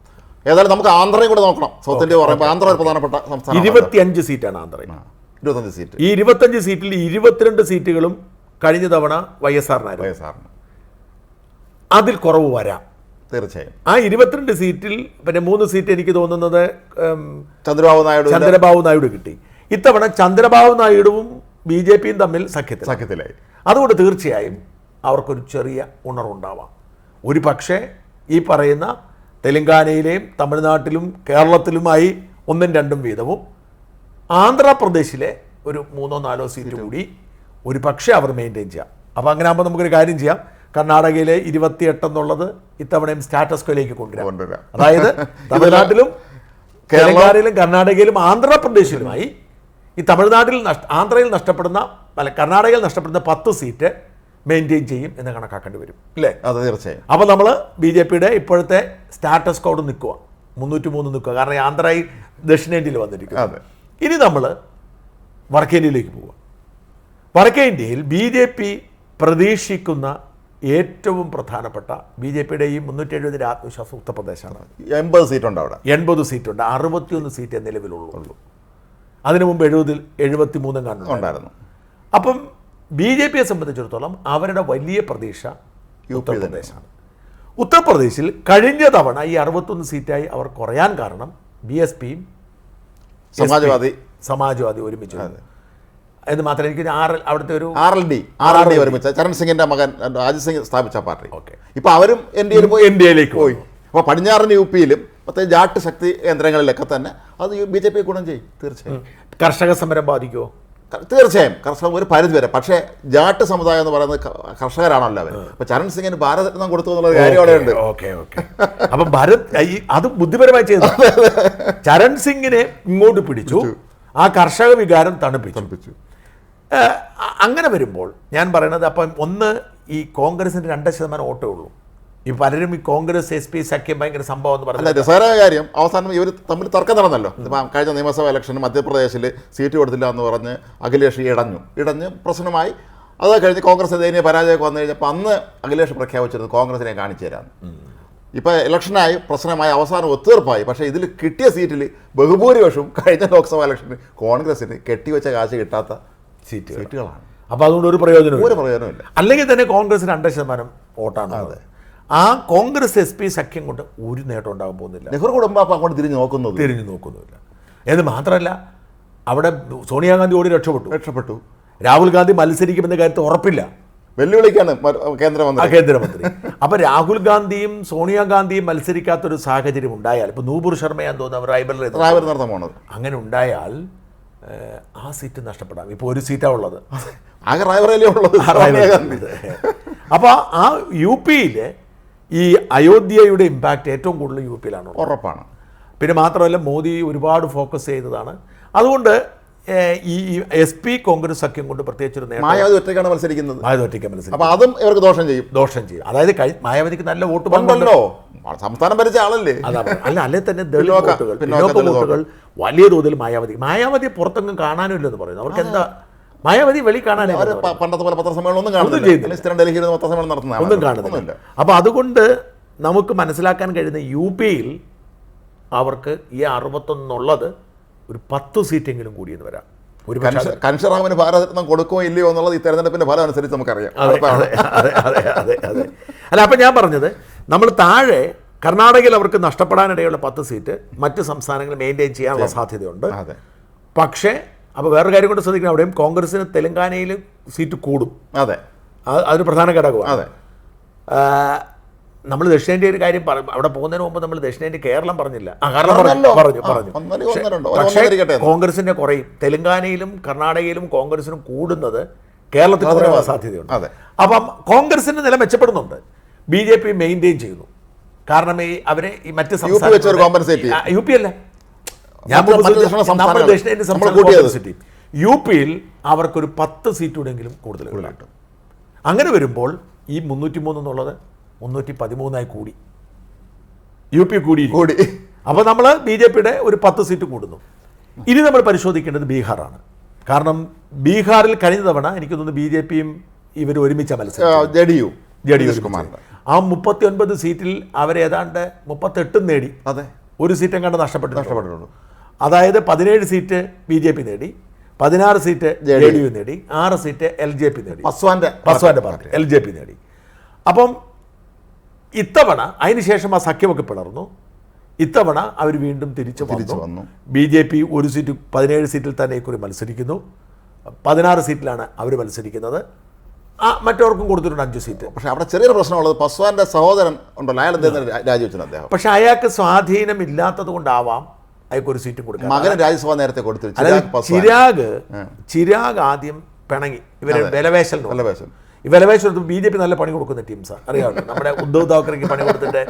ഏതായാലും നമുക്ക് ആന്ധ്രയും കൂടെ നോക്കണം. സൗത്ത് ഇന്ത്യ പറയുമ്പോൾ ആന്ധ്ര ഒരു പ്രധാനപ്പെട്ട സംസ്ഥാനം. 25 സീറ്റാണ് ആന്ധ്രയിൽ. 25 സീറ്റ്. ഈ 25 സീറ്റിൽ 22 സീറ്റുകളും കഴിഞ്ഞ തവണ വൈഎസ്ആറിനായിരുന്നു. അതിൽ കുറവ് വരാം തീർച്ചയായും. ആ 22 സീറ്റിൽ പിന്നെ 3 സീറ്റ് എനിക്ക് തോന്നുന്നത് ചന്ദ്രബാബു നായിഡു കിട്ടി. ഇത്തവണ ചന്ദ്രബാബു നായിഡുവും BJPയും തമ്മിൽ സഖ്യത്തിലായി. അതുകൊണ്ട് തീർച്ചയായും അവർക്കൊരു ചെറിയ ഉണർവുണ്ടാവാം. ഒരു പക്ഷേ ഈ പറയുന്ന തെലങ്കാനയിലെയും തമിഴ്നാട്ടിലും കേരളത്തിലുമായി 1ഉം 2ഉം വീതവും ആന്ധ്രാപ്രദേശിലെ ഒരു 3-4 സീറ്റ് കൂടി ഒരു പക്ഷേ അവർ മെയിൻറ്റെയിൻ ചെയ്യാം. അപ്പോൾ അങ്ങനെ ആകുമ്പോൾ നമുക്കൊരു കാര്യം ചെയ്യാം. കർണാടകയിലെ 28 എന്നുള്ളത് ഇത്തവണയും സ്റ്റാറ്റസ് കോയിലേക്ക് കൊണ്ടുവരാം. അതായത് തമിഴ്നാട്ടിലും തെലങ്കാനയിലും കർണാടകയിലും ആന്ധ്രാപ്രദേശിലുമായി ഈ ആന്ധ്രയിൽ നഷ്ടപ്പെടുന്ന കർണാടകയിൽ നഷ്ടപ്പെടുന്ന 10 സീറ്റ് മെയിൻറ്റെയിൻ ചെയ്യും എന്ന് കണക്കാക്കേണ്ടി വരും അല്ലേ? അത് തീർച്ചയായും. അപ്പോൾ നമ്മൾ BJPയുടെ ഇപ്പോഴത്തെ സ്റ്റാറ്റസ് കോഡ് നിൽക്കുക 303 നിൽക്കുക. കാരണം ആന്ധ്രയിൽ ദക്ഷിണേന്ത്യയിൽ വന്നിരിക്കും. ഇനി നമ്മൾ വടക്കേന്ത്യയിലേക്ക് പോവുക. വടക്കേ ഇന്ത്യയിൽ BJP പ്രതീക്ഷിക്കുന്ന ഏറ്റവും പ്രധാനപ്പെട്ട BJPയുടെ ഈ 370 ആത്മവിശ്വാസം ഉത്തർപ്രദേശാണ്. 80 സീറ്റുണ്ട് അവിടെ. 80 സീറ്റുണ്ട്. 61 സീറ്റ് നിലവിലുള്ളൂ. അതിനു മുമ്പ് 73 കണ്ടുണ്ടായിരുന്നു. അപ്പം BJPയെ സംബന്ധിച്ചിടത്തോളം അവരുടെ വലിയ പ്രതീക്ഷ ഉത്തർപ്രദേശാണ്. ഉത്തർപ്രദേശിൽ കഴിഞ്ഞ തവണ ഈ 61 സീറ്റായി അവർ കുറയാൻ കാരണം BSPയും സമാജ്വാദി ഒരുമിച്ച്. എന്ന് മാത്രമേ എനിക്ക് അവിടുത്തെ ഒരു RLD ഒരുമിച്ച് ചരൺ സിംഗിന്റെ മകൻ രാജ് സിംഗ് സ്ഥാപിച്ച പാർട്ടി. ഇപ്പൊ അവരും NDAയിലേക്ക് പോയി. അപ്പോൾ പടിഞ്ഞാറൻ UPയിലും പ്രത്യേകിച്ച് ജാട്ട് ശക്തി കേന്ദ്രങ്ങളിലൊക്കെ തന്നെ അത് BJP ഗുണം ചെയ്യും. തീർച്ചയായും. കർഷക സമരം ബാധിക്കുമോ? തീർച്ചയായും. കർഷകർ ഒരു പരിധി വരെ. പക്ഷേ ജാട്ട് സമുദായം എന്ന് പറയുന്നത് കർഷകരാണല്ലോ അവർ. അപ്പൊ ചരൺ സിംഗിന് ഭാരതരത്നം കൊടുത്തു എന്നുള്ള കാര്യം അവിടെ ഉണ്ട്. അപ്പം അത് ബുദ്ധിപരമായി ചെയ്തു. ചരൺ സിംഗിനെ ഇങ്ങോട്ട് പിടിച്ചു, ആ കർഷക വികാരം തണുപ്പിച്ചു. അങ്ങനെ വരുമ്പോൾ ഞാൻ പറയുന്നത് അപ്പം ഒന്ന് ഈ കോൺഗ്രസിന് 2% വോട്ടേ ഉള്ളൂ. ഈ പലരും ഈ കോൺഗ്രസ് SP സഖ്യം ഭയങ്കര സംഭവം എന്ന് പറഞ്ഞാൽ രസകരമായ കാര്യം, അവസാനം ഇവർ തമ്മിൽ തർക്കം നടന്നല്ലോ. ഇപ്പം കഴിഞ്ഞ നിയമസഭാ ഇലക്ഷന് മധ്യപ്രദേശിൽ സീറ്റ് കൊടുത്തില്ല എന്ന് പറഞ്ഞ് അഖിലേഷ് ഇടഞ്ഞ് പ്രശ്നമായി. അത് കഴിഞ്ഞ് കോൺഗ്രസ് ദയനീയ പരാജയമൊക്കെ വന്നു കഴിഞ്ഞപ്പോൾ അന്ന് അഖിലേഷ് പ്രഖ്യാപിച്ചിരുന്നു കോൺഗ്രസിനെ കാണിച്ചു തരാമെന്ന്. ഇപ്പോൾ ഇലക്ഷനായി പ്രശ്നമായി അവസാനം ഒത്തുതീർപ്പായി. പക്ഷേ ഇതിൽ കിട്ടിയ സീറ്റിൽ ബഹുഭൂരിപക്ഷവും കഴിഞ്ഞ ലോക്സഭാ ഇലക്ഷന് കോൺഗ്രസിന് കെട്ടിവെച്ച കാശ് കിട്ടാത്ത സീറ്റുകളാണ്. അപ്പോൾ അതുകൊണ്ട് ഒരു പ്രയോജനമില്ല. അല്ലെങ്കിൽ തന്നെ കോൺഗ്രസ് 2% വോട്ടാണ്. അതെ. ആ കോൺഗ്രസ് SP സഖ്യം കൊണ്ട് ഒരു നേട്ടം ഉണ്ടാകാൻ പോകുന്നില്ല. നെഹ്റു കുടുംബം അപ്പോൾ അങ്ങോട്ട് തിരിഞ്ഞു നോക്കുന്നില്ല. എന്ന് മാത്രമല്ല അവിടെ സോണിയാഗാന്ധി ഓടി രക്ഷപ്പെട്ടു. രാഹുൽ ഗാന്ധി മത്സരിക്കുമെന്ന കാര്യത്തിൽ ഉറപ്പില്ല. വെല്ലുവിളിക്കാണ് കേന്ദ്രമന്ത്രി. അപ്പോൾ രാഹുൽ ഗാന്ധിയും സോണിയാഗാന്ധിയും മത്സരിക്കാത്തൊരു സാഹചര്യം ഉണ്ടായാൽ, ഇപ്പോൾ നൂപുർ ശർമ്മയാന്ന് തോന്നുന്നു റായ്ബറിൽ നടത്താൻ പോണത്, അങ്ങനെ ഉണ്ടായാൽ ആ സീറ്റ് നഷ്ടപ്പെടാം. ഇപ്പോൾ ഒരു സീറ്റാണ് ഉള്ളത്. ആകെ റായ്ബറേലേ ഉള്ളത്. അപ്പോൾ ആ UPയിൽ ഈ അയോധ്യയുടെ ഇമ്പാക്റ്റ് ഏറ്റവും കൂടുതൽ UPയിലാണ്. ഉറപ്പാണ്. പിന്നെ മാത്രമല്ല മോദി ഒരുപാട് ഫോക്കസ് ചെയ്തതാണ്. അതുകൊണ്ട് ഈ SP കോൺഗ്രസ് സഖ്യം കൊണ്ട് പ്രത്യേകിച്ചൊരു നേട്ടം. മായാവതി ഒറ്റയ്ക്കാണ് മത്സരിക്കുന്നത്. അപ്പോൾ അതും ഇവർക്ക് ദോഷം ചെയ്യും. അതായത് മായാവതിക്ക് നല്ല വോട്ട് ഉണ്ടല്ലോ, സംസ്ഥാനം ഭരിച്ച ആളല്ലേ. അല്ലെ തന്നെ വോട്ടുകൾ വലിയ തോതിൽ മായാവതി പുറത്തെങ്ങും കാണാനില്ലെന്ന് പറയുന്നു. അവർക്ക് എന്താ മായാവതി വെളി കാണാൻ പണ്ടത്തെ പോലെ പത്രസമ്മേളനം ഒന്നും കാണുന്നില്ല. അപ്പോൾ അതുകൊണ്ട് നമുക്ക് മനസ്സിലാക്കാൻ കഴിയുന്ന UPയിൽ അവർക്ക് ഈ 61 ഒരു 10 സീറ്റെങ്കിലും കൂടിയെന്ന് വരാം. ഒരു കൻഷറാമിന് ഭാരതരത്നം കൊടുക്കുമോ ഇല്ലയോ എന്നുള്ളത് ഈ തെരഞ്ഞെടുപ്പിന്റെ ഫലം അനുസരിച്ച് നമുക്കറിയാം. അതെ. അല്ല, അപ്പം ഞാൻ പറഞ്ഞത് നമ്മൾ താഴെ കർണാടകയിൽ അവർക്ക് നഷ്ടപ്പെടാനിടയുള്ള 10 സീറ്റ് മറ്റ് സംസ്ഥാനങ്ങൾ മെയിൻറ്റെയിൻ ചെയ്യാനുള്ള സാധ്യതയുണ്ട്. പക്ഷേ അപ്പോൾ വേറൊരു കാര്യം കൊണ്ട് ശ്രദ്ധിക്കണം, അവിടെയും കോൺഗ്രസിന് തെലങ്കാനയിൽ സീറ്റ് കൂടും. അതെ, അതൊരു പ്രധാന ഘടകമാണ്. അതെ. നമ്മൾ ദക്ഷിണേന്ത്യ ഒരു കാര്യം പറഞ്ഞു, അവിടെ പോകുന്നതിന് മുമ്പ് നമ്മൾ ദക്ഷിണേന്ത്യ കേരളം പറഞ്ഞില്ല. കേരളം പറഞ്ഞു. പക്ഷേ കോൺഗ്രസിന്റെ കുറയും, തെലങ്കാനയിലും കർണാടകയിലും കോൺഗ്രസിനും കൂടുന്നത് കേരളത്തിൽ കുറയാൻ സാധ്യതയുണ്ട്. അപ്പം കോൺഗ്രസിന്റെ നില മെച്ചപ്പെടുന്നുണ്ട്, BJP മെയിൻറ്റെയിൻ ചെയ്യുന്നു. കാരണം അവരെ ഈ മറ്റ് യു പി അല്ല, യു പിയിൽ അവർക്കൊരു 10 സീറ്റൂടെങ്കിലും കൂടുതൽ കിട്ടും. അങ്ങനെ വരുമ്പോൾ ഈ 303 എന്നുള്ളത് 313 കൂടി, യു പി കൂടി. അപ്പോൾ നമ്മൾ BJPയുടെ ഒരു 10 സീറ്റ് കൂടുന്നു. ഇനി നമ്മൾ പരിശോധിക്കേണ്ടത് ബീഹാറാണ്. കാരണം ബീഹാറിൽ കഴിഞ്ഞ തവണ എനിക്ക് തോന്നുന്നു BJPയും ഇവർ ഒരുമിച്ച മത്സരം, JDU ആ 39 സീറ്റിൽ അവരേതാണ്ട് 38 നേടി. അതെ, ഒരു സീറ്റും കണ്ട് നഷ്ടപ്പെട്ടിട്ടുള്ളൂ. അതായത് 17 സീറ്റ് BJP നേടി, 16 സീറ്റ് JDU നേടി, 6 സീറ്റ് LJP നേടി, പസ്വാന്റെ പാർട്ടി LJP നേടി. അപ്പം ഇത്തവണ അതിനുശേഷം ആ സഖ്യമൊക്കെ പിളർന്നു. ഇത്തവണ അവർ വീണ്ടും തിരിച്ചു വന്നു. BJP ഒരു സീറ്റ് 17 സീറ്റിൽ തന്നെ ഇക്കുറി മത്സരിക്കുന്നു. 16 സീറ്റിലാണ് അവർ മത്സരിക്കുന്നത്. മറ്റവർക്കും കൊടുത്തിട്ടുണ്ട് 5 സീറ്റ്. പക്ഷേ അവിടെ ചെറിയൊരു പ്രശ്നമുള്ളത്, പസ്വാന്റെ സഹോദരൻ ഉണ്ടല്ലോ, അയാൾ രാജിവെച്ചു അദ്ദേഹം. പക്ഷെ അയാൾക്ക് സ്വാധീനമില്ലാത്തത് കൊണ്ടാവാം അയാൾക്ക് ഒരു സീറ്റും കൊടുക്കാം. മകന് രാജ്യസഭ നേരത്തെ കൊടുത്തു. ചിരാഗ് ആദ്യം പിണങ്ങി, ഇവര് വിലവേശൽ BJP നല്ല പണി കൊടുക്കുന്ന ടീംസാണ്, അറിയാമല്ലോ. നമ്മുടെ ഉദ്ധവ് താക്കറേക്ക് പണി കൊടുത്തിട്ട്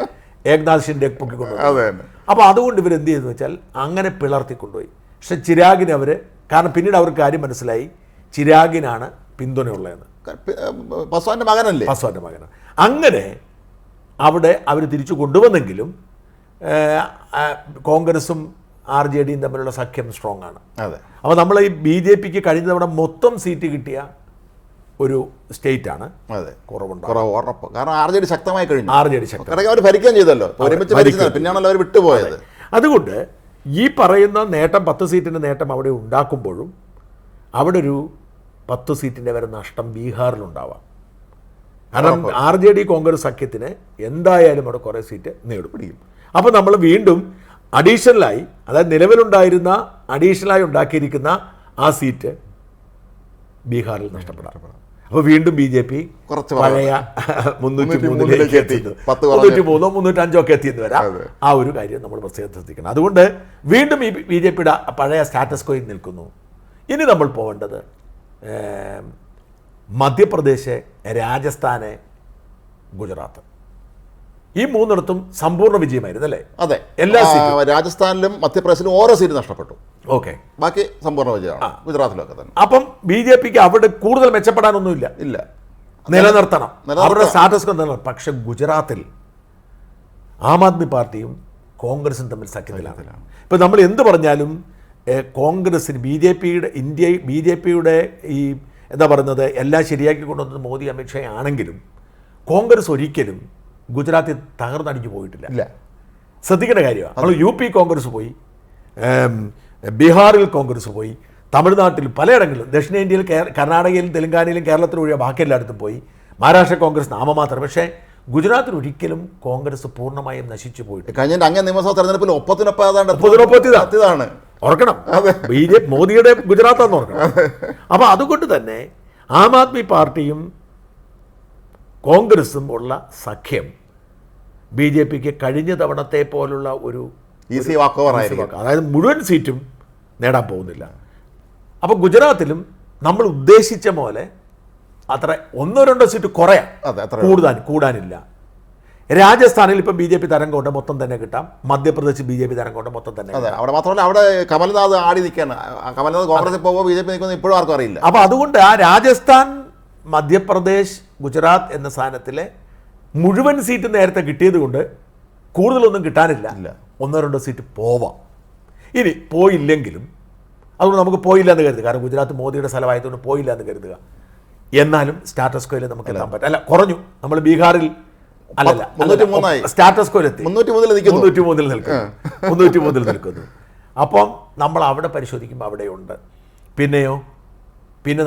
ഏക്നാഥ് ഷിൻഡെ പൊക്കിക്കൊണ്ടുപോയി. അപ്പോൾ അതുകൊണ്ട് ഇവരെന്ത് ചെയ്തെന്ന് വെച്ചാൽ അങ്ങനെ പിളർത്തിക്കൊണ്ടുപോയി. പക്ഷെ ചിരാഗിന് കാരണം പിന്നീട് അവർക്ക് കാര്യം മനസ്സിലായി, ചിരാഗിനാണ് പിന്തുണയുള്ളതെന്ന്. പസ്വാന്റെ മകനല്ലേ, പസ്വാന്റെ മകനാണ്. അങ്ങനെ അവിടെ അവർ തിരിച്ചു കൊണ്ടുവന്നെങ്കിലും കോൺഗ്രസും RJDയും തമ്മിലുള്ള സഖ്യം സ്ട്രോങ് ആണ്. അപ്പോൾ നമ്മൾ ഈ BJPക്ക് കഴിഞ്ഞ തവണ മൊത്തം സീറ്റ് കിട്ടിയ ഒരു സ്റ്റേറ്റ് ആണ്. കുറവ് കാരണം RJD ശക്തമായി കഴിഞ്ഞു. അവർ ഭരിക്കുകയും ചെയ്തല്ലോ, പിന്നെയാണല്ലോ അവർ വിട്ടുപോയത്. അതുകൊണ്ട് ഈ പറയുന്ന നേട്ടം 10 സീറ്റിൻ്റെ നേട്ടം അവിടെ ഉണ്ടാക്കുമ്പോഴും അവിടെ ഒരു 10 സീറ്റിൻ്റെ വരെ നഷ്ടം ബീഹാറിലുണ്ടാവാം. കാരണം RJD കോൺഗ്രസ് സഖ്യത്തിന് എന്തായാലും അവിടെ കുറേ സീറ്റ് നേടുപിടിക്കും. അപ്പോൾ നമ്മൾ വീണ്ടും അഡീഷണലായി, അതായത് നിലവിലുണ്ടായിരുന്ന അഡീഷണലായി ഉണ്ടാക്കിയിരിക്കുന്ന ആ സീറ്റ് ബീഹാറിൽ നഷ്ടപ്പെടാം. അപ്പോൾ വീണ്ടും BJP പഴയ 303 എത്തുന്നു, 303 305 ഒക്കെ എത്തിയെന്ന് വരാം. ആ ഒരു കാര്യം നമ്മൾ പ്രത്യേകം ശ്രദ്ധിക്കണം. അതുകൊണ്ട് വീണ്ടും ഈ BJPയുടെ പഴയ സ്റ്റാറ്റസ് കോയിൽ നിൽക്കുന്നു. ഇനി നമ്മൾ പോകേണ്ടത് മധ്യപ്രദേശ്, രാജസ്ഥാന്, ഗുജറാത്ത്, ഈ മൂന്നിടത്തും സമ്പൂർണ്ണ വിജയമായിരുന്നു അല്ലേ? അതെ, എല്ലാ സീറ്റും. രാജസ്ഥാനിലും മധ്യപ്രദേശിലും ഓരോ സീറ്റ് നഷ്ടപ്പെട്ടു. ഓക്കെ, ബാക്കി സമ്പൂർണ്ണ വിജയമാണ്. ഗുജറാത്തിലൊക്കെ തന്നെ. അപ്പം BJPക്ക് അവിടെ കൂടുതൽ മെച്ചപ്പെടാനൊന്നുമില്ല, നിലനിർത്തണം അവരുടെ സ്റ്റാറ്റസ് നിലനിർത്തണം. പക്ഷെ ഗുജറാത്തിൽ ആം ആദ്മി പാർട്ടിയും കോൺഗ്രസും തമ്മിൽ സഖ്യത്തിലാണ്. ഇപ്പം നമ്മൾ എന്ത് പറഞ്ഞാലും കോൺഗ്രസിന് BJPയുടെ ഈ എന്താ പറയുന്നത് എല്ലാം ശരിയാക്കി കൊണ്ടുവന്നത് മോദി അമിത്ഷാ ആണെങ്കിലും കോൺഗ്രസ് ഒരിക്കലും ഗുജറാത്തിൽ തകർന്നടിഞ്ഞു പോയിട്ടില്ല. ശ്രദ്ധിക്കേണ്ട കാര്യമാണ്. നമ്മൾ UP കോൺഗ്രസ് പോയി, ബീഹാറിൽ കോൺഗ്രസ് പോയി, തമിഴ്നാട്ടിൽ പലയിടങ്ങളിലും, ദക്ഷിണേന്ത്യയിൽ കർണാടകയിലും തെലങ്കാനയിലും കേരളത്തിൽ ഒഴികെ ബാക്കി എല്ലായിടത്തും പോയി. മഹാരാഷ്ട്ര കോൺഗ്രസ് നാമമാത്രം. പക്ഷേ ഗുജറാത്തിൽ ഒരിക്കലും കോൺഗ്രസ് പൂർണ്ണമായും നശിച്ചു പോയിട്ട് കഴിഞ്ഞ അങ്ങ് നിയമസഭാ തെരഞ്ഞെടുപ്പിൽ ഒപ്പത്തിനൊപ്പതാണ് ഓർക്കണം. മോദിയുടെ ഗുജറാത്താന്ന് ഓർക്കണം. അപ്പോൾ അതുകൊണ്ട് തന്നെ ആം ആദ്മി പാർട്ടിയും കോൺഗ്രസും ഉള്ള സഖ്യം BJPക്ക് കഴിഞ്ഞ തവണത്തെ പോലുള്ള ഒരു ഈസി വാക്ക് ഓവർ, അതായത് മുഴുവൻ സീറ്റും നേടാൻ പോകുന്നില്ല. അപ്പോൾ ഗുജറാത്തിലും നമ്മൾ ഉദ്ദേശിച്ച പോലെ അത്ര 1-2 സീറ്റ് കുറയാം, കൂടാനില്ല. രാജസ്ഥാനിൽ ഇപ്പം BJP തരം കൊണ്ട് മൊത്തം തന്നെ കിട്ടാം. മധ്യപ്രദേശ് BJP തരം കൊണ്ട് മൊത്തം തന്നെ. അവിടെ മാത്രമല്ല, അവിടെ കമൽനാഥ് ആടി നിൽക്കുകയാണ്. കമൽനാഥ് കോൺഗ്രസിൽ പോകുമ്പോൾ BJP നിൽക്കുന്നത് ഇപ്പോഴും ആർക്കും അറിയില്ല. അപ്പോൾ അതുകൊണ്ട് ആ രാജസ്ഥാൻ, മധ്യപ്രദേശ്, ഗുജറാത്ത് എന്ന സ്ഥാനത്തിലെ മുഴുവൻ സീറ്റ് നേരത്തെ കിട്ടിയത് കൊണ്ട് കൂടുതലൊന്നും കിട്ടാനില്ല. 1-2 സീറ്റ് പോവാം. ഇനി പോയില്ലെങ്കിലും, അതുകൊണ്ട് നമുക്ക് പോയില്ല എന്ന് കരുതുക. കാരണം ഗുജറാത്ത് മോദിയുടെ സ്ഥലമായതുകൊണ്ട് പോയില്ല എന്ന് കരുതുക. എന്നാലും സ്റ്റാറ്റസ് കോയിൽ നമുക്ക് എത്താൻ പറ്റും. അല്ല, കുറഞ്ഞു. നമ്മൾ ബീഹാറിൽ സ്റ്റാറ്റസ് കോയിൽ എത്തി 303 നിൽക്കുന്നു. അപ്പം നമ്മൾ അവിടെ പരിശോധിക്കുമ്പോൾ അവിടെയുണ്ട്. പിന്നെ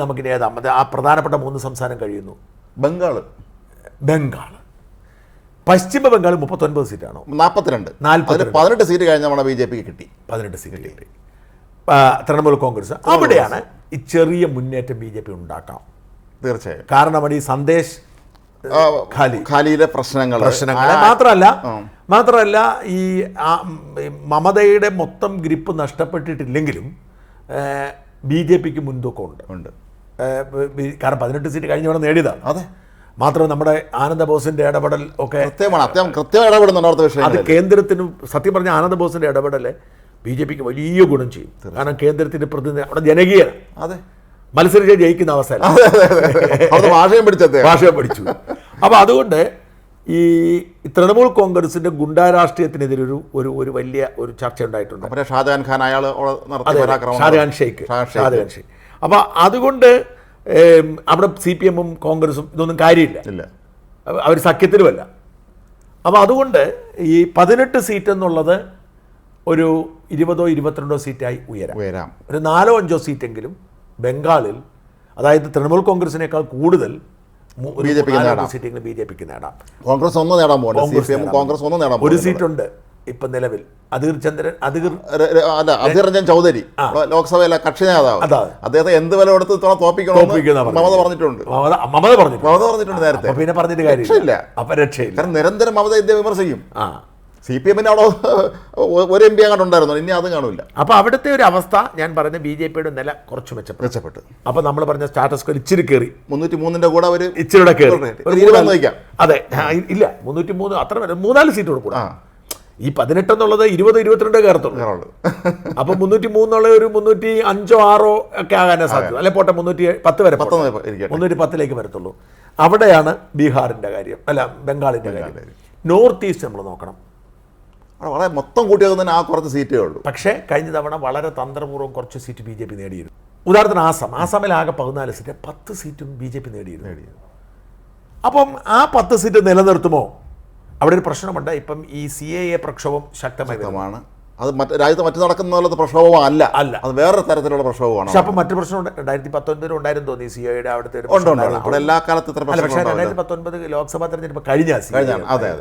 നമുക്കിനി ഏതാ ആ പ്രധാനപ്പെട്ട 3 സംസ്ഥാനം കഴിയുന്നു. ബംഗാൾ, പശ്ചിമ ബംഗാൾ 39 സീറ്റാണോ? 42. 18 സീറ്റ് കഴിഞ്ഞ നമ്മുടെ BJPക്ക് കിട്ടി. 18 സീറ്റ് കിട്ടി. തൃണമൂൽ കോൺഗ്രസ്, അവിടെയാണ് ഈ ചെറിയ മുന്നേറ്റം BJP ഉണ്ടാക്കാം തീർച്ചയായും. കാരണം അവിടെ ഈ സന്ദേശ് ഖാലിയിലെ പ്രശ്നങ്ങൾ മാത്രമല്ല ഈ മമതയുടെ മൊത്തം ഗ്രിപ്പ് നഷ്ടപ്പെട്ടിട്ടില്ലെങ്കിലും BJPക്ക് മുൻതൂക്കമുണ്ട്. കാരണം 18 സീറ്റ് കഴിഞ്ഞ തവണ നേടിയതാണ്. അതെ, മാത്രമല്ല നമ്മുടെ ആനന്ദ ബോസിന്റെ ഇടപെടൽ ഒക്കെ കൃത്യമായി ഇടപെടുന്നുണ്ട്. അത് കേന്ദ്രത്തിന് സത്യം പറഞ്ഞ ആനന്ദ ബോസിന്റെ ഇടപെടൽ BJPക്ക് വലിയ ഗുണം ചെയ്യും. കാരണം കേന്ദ്രത്തിന്റെ പ്രതിനിധി അവിടെ ജനകീയനാണ്. അതെ, മത്സരിച്ച് ജയിക്കുന്ന അവസ്ഥ ഭാഷയും പഠിച്ചു. അപ്പോൾ അതുകൊണ്ട് ഈ തൃണമൂൽ കോൺഗ്രസിന്റെ ഗുണ്ടാ രാഷ്ട്രീയത്തിനെതിരെ ഒരു വലിയ ഒരു ചർച്ച ഉണ്ടായിട്ടുണ്ട്. ഷാജഹാൻ ഖാൻ ഷാജഹാൻ ഷെയ്ഖ്. അപ്പോൾ അതുകൊണ്ട് അവിടെ CPM-ഉം കോൺഗ്രസും ഇതൊന്നും കാര്യമില്ല, അവർ സഖ്യത്തിലുമല്ല. അപ്പോൾ അതുകൊണ്ട് ഈ 18 സീറ്റ് എന്നുള്ളത് ഒരു 20 22 സീറ്റായി ഉയരാം. ഒരു 4 5 സീറ്റെങ്കിലും ബംഗാളിൽ, അതായത് തൃണമൂൽ കോൺഗ്രസിനേക്കാൾ കൂടുതൽ BJPക്ക് നേടാം. കോൺഗ്രസ് ഒന്നും നേടാൻ പോകുന്നു. ഒരു സീറ്റുണ്ട് ഇപ്പം നിലവിൽ. അധിർ രഞ്ജൻ ചൗധരി ലോക്സഭയിലെ കക്ഷി നേതാവ്, അദ്ദേഹത്തെ എന്ത് വില കൊടുത്ത് തോപ്പിക്കണം മമത പറഞ്ഞിട്ടുണ്ട് നേരത്തെ. പിന്നെ പറഞ്ഞിട്ട് കാര്യമില്ല, അപ്പൊ രക്ഷയില്ല. കാരണം നിരന്തരം മമത ഇന്ത്യ വിമർശിക്കും. CPM-ന് അവിടെ ഒരു MP അങ്ങോട്ട് ഉണ്ടായിരുന്നു, ഇനി അത് കാണില്ല. അപ്പോൾ അവിടുത്തെ ഒരു അവസ്ഥ ഞാൻ പറഞ്ഞ BJPയുടെ നില കുറച്ച് മെച്ചപ്പെട്ടു. അപ്പോൾ നമ്മൾ പറഞ്ഞ സ്റ്റാറ്റസ് കോ ഇച്ചിരി കയറി 303-ന്റെ കൂടെ ഒരു ഇച്ചിരിയുടെ കയറി. അതെ, ഇല്ല 303 അത്ര 3-4 സീറ്റ് കൊടുക്കും. ഈ 18 എന്നുള്ളത് 20 22 കയറത്തുള്ളൂ. അപ്പോൾ 303 എന്നുള്ള ഒരു 305 6 ഒക്കെ ആകാനേ സാധ്യത. അല്ലെ പോട്ടെ 310 വരെ 310ലേക്ക് വരത്തുള്ളൂ. അവിടെയാണ് ബീഹാറിന്റെ കാര്യം, അല്ല ബംഗാളിന്റെ കാര്യം. നോർത്ത് ഈസ്റ്റ് നമ്മൾ നോക്കണം. വളരെ മൊത്തം കൂട്ടിയത് തന്നെ ആ കുറച്ച് സീറ്റേ ഉള്ളൂ. പക്ഷേ കഴിഞ്ഞ തവണ വളരെ തന്ത്രപൂർവ്വം കുറച്ച് സീറ്റ് BJP നേടിയിരുന്നു. ഉദാഹരണത്തിന് ആസാമിൽ ആകെ 14 സീറ്റ്, 10 സീറ്റും BJP നേടിയിരുന്നു. അപ്പം ആ 10 സീറ്റ് നിലനിർത്തുമോ? അവിടെ ഒരു പ്രശ്നമുണ്ട്. ഇപ്പം ഈ CAA പ്രക്ഷോഭം ശക്തമാണ്. അത് രാജ്യത്ത് മറ്റു നടക്കുന്ന പ്രക്ഷോഭം അല്ല, അത് വേറൊരു തരത്തിലുള്ള പ്രക്ഷോഭമാണ്. പക്ഷെ അപ്പം മറ്റു പ്രശ്നമുണ്ട്. 2019 ഉണ്ടായിരുന്നു തോന്നി CAA-യുടെ അവിടുത്തെ അവിടെ എല്ലാ കാലത്തും. പക്ഷേ 2019 ലോക്സഭാ തെരഞ്ഞെടുപ്പ് കഴിഞ്ഞ. അതെ.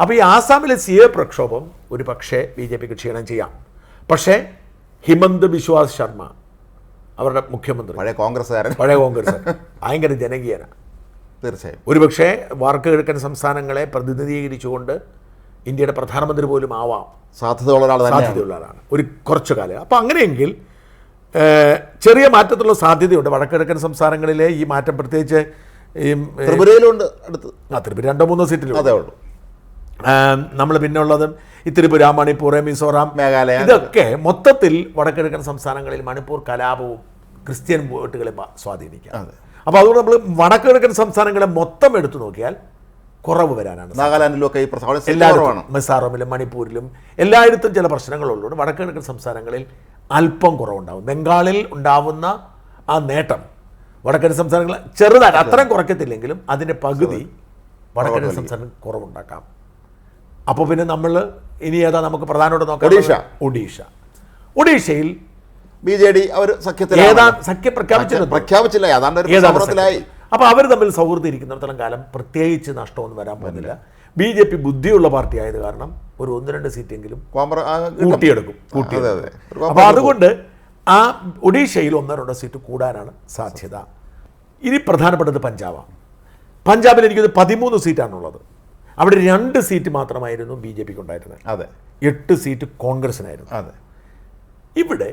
അപ്പോൾ ഈ ആസാമിലെ CAA പ്രക്ഷോഭം ഒരു പക്ഷേ BJPക്ക് ക്ഷീണം ചെയ്യാം. പക്ഷേ ഹിമന്ത് ബിശ്വാ ശർമ്മ, അവരുടെ മുഖ്യമന്ത്രി, പഴയ കോൺഗ്രസ് ഭയങ്കര ജനകീയനാണ്. തീർച്ചയായും ഒരുപക്ഷെ വടക്ക് കിഴക്കൻ സംസ്ഥാനങ്ങളെ പ്രതിനിധീകരിച്ചുകൊണ്ട് ഇന്ത്യയുടെ പ്രധാനമന്ത്രി പോലും ആവാം സാധ്യതയുള്ള ആളാണ് ഒരു കുറച്ചു കാലം. അപ്പോൾ അങ്ങനെയെങ്കിൽ ചെറിയ മാറ്റത്തിലുള്ള സാധ്യതയുണ്ട്. വടക്ക് കിഴക്കൻ സംസ്ഥാനങ്ങളിലെ ഈ മാറ്റം പ്രത്യേകിച്ച് ത്രിപുരയിലുണ്ട്. ത്രിപുര 2-3 സീറ്റിലും അതേ ഉള്ളൂ. നമ്മൾ പിന്നെ ഉള്ളതും ഈ ത്രിപുര, മണിപ്പൂർ, മിസോറാം, മേഘാലയ, ഇതൊക്കെ മൊത്തത്തിൽ വടക്കിഴക്കൻ സംസ്ഥാനങ്ങളിൽ മണിപ്പൂർ കലാപവും ക്രിസ്ത്യൻ വോട്ടുകളെ സ്വാധീനിക്കാം. അപ്പോൾ അതുകൊണ്ട് നമ്മൾ വടക്കിഴക്കൻ സംസ്ഥാനങ്ങളെ മൊത്തം എടുത്തു നോക്കിയാൽ കുറവ് വരാനാണ്. നാഗാലാൻഡിലൊക്കെ എല്ലായിടത്തും, മിസോറാമിലും മണിപ്പൂരിലും എല്ലായിടത്തും ചില പ്രശ്നങ്ങളുള്ളതുകൊണ്ട് വടക്കിഴക്കൻ സംസ്ഥാനങ്ങളിൽ അല്പം കുറവുണ്ടാവും. ബംഗാളിൽ ഉണ്ടാവുന്ന ആ നേട്ടം വടക്കിഴക്കൻ സംസ്ഥാനങ്ങൾ ചെറുതായിട്ട് അത്രയും കുറയ്ക്കത്തില്ലെങ്കിലും അതിൻ്റെ പകുതി വടക്കിഴക്കൻ സംസ്ഥാനം കുറവുണ്ടാക്കാം. അപ്പോൾ പിന്നെ നമ്മൾ ഇനി ഏതാ നമുക്ക് പ്രധാനമായിട്ട് നോക്കാം? ഒഡീഷയിൽ BJD അവർ സഖ്യം പ്രഖ്യാപിച്ചില്ല. അപ്പോൾ അവർ തമ്മിൽ സൗഹൃദം ഇരിക്കുന്നിടത്തോളം കാലം പ്രത്യേകിച്ച് നഷ്ടമൊന്നും വരാൻ പോകുന്നില്ല. BJP ബുദ്ധിയുള്ള പാർട്ടി ആയത് കാരണം ഒരു 1-2 സീറ്റെങ്കിലും കൂട്ടിയെടുക്കും. അപ്പോൾ അതുകൊണ്ട് ആ ഒഡീഷയിൽ 1-2 സീറ്റ് കൂടാനാണ് സാധ്യത. ഇനി പ്രധാനപ്പെട്ടത് പഞ്ചാബിൽ എനിക്കത് 13 സീറ്റാണുള്ളത്. അവിടെ 2 സീറ്റ് മാത്രമായിരുന്നു BJPക്ക് ഉണ്ടായിരുന്നത്. 8 സീറ്റ് കോൺഗ്രസിനായിരുന്നു. ഇവിടെ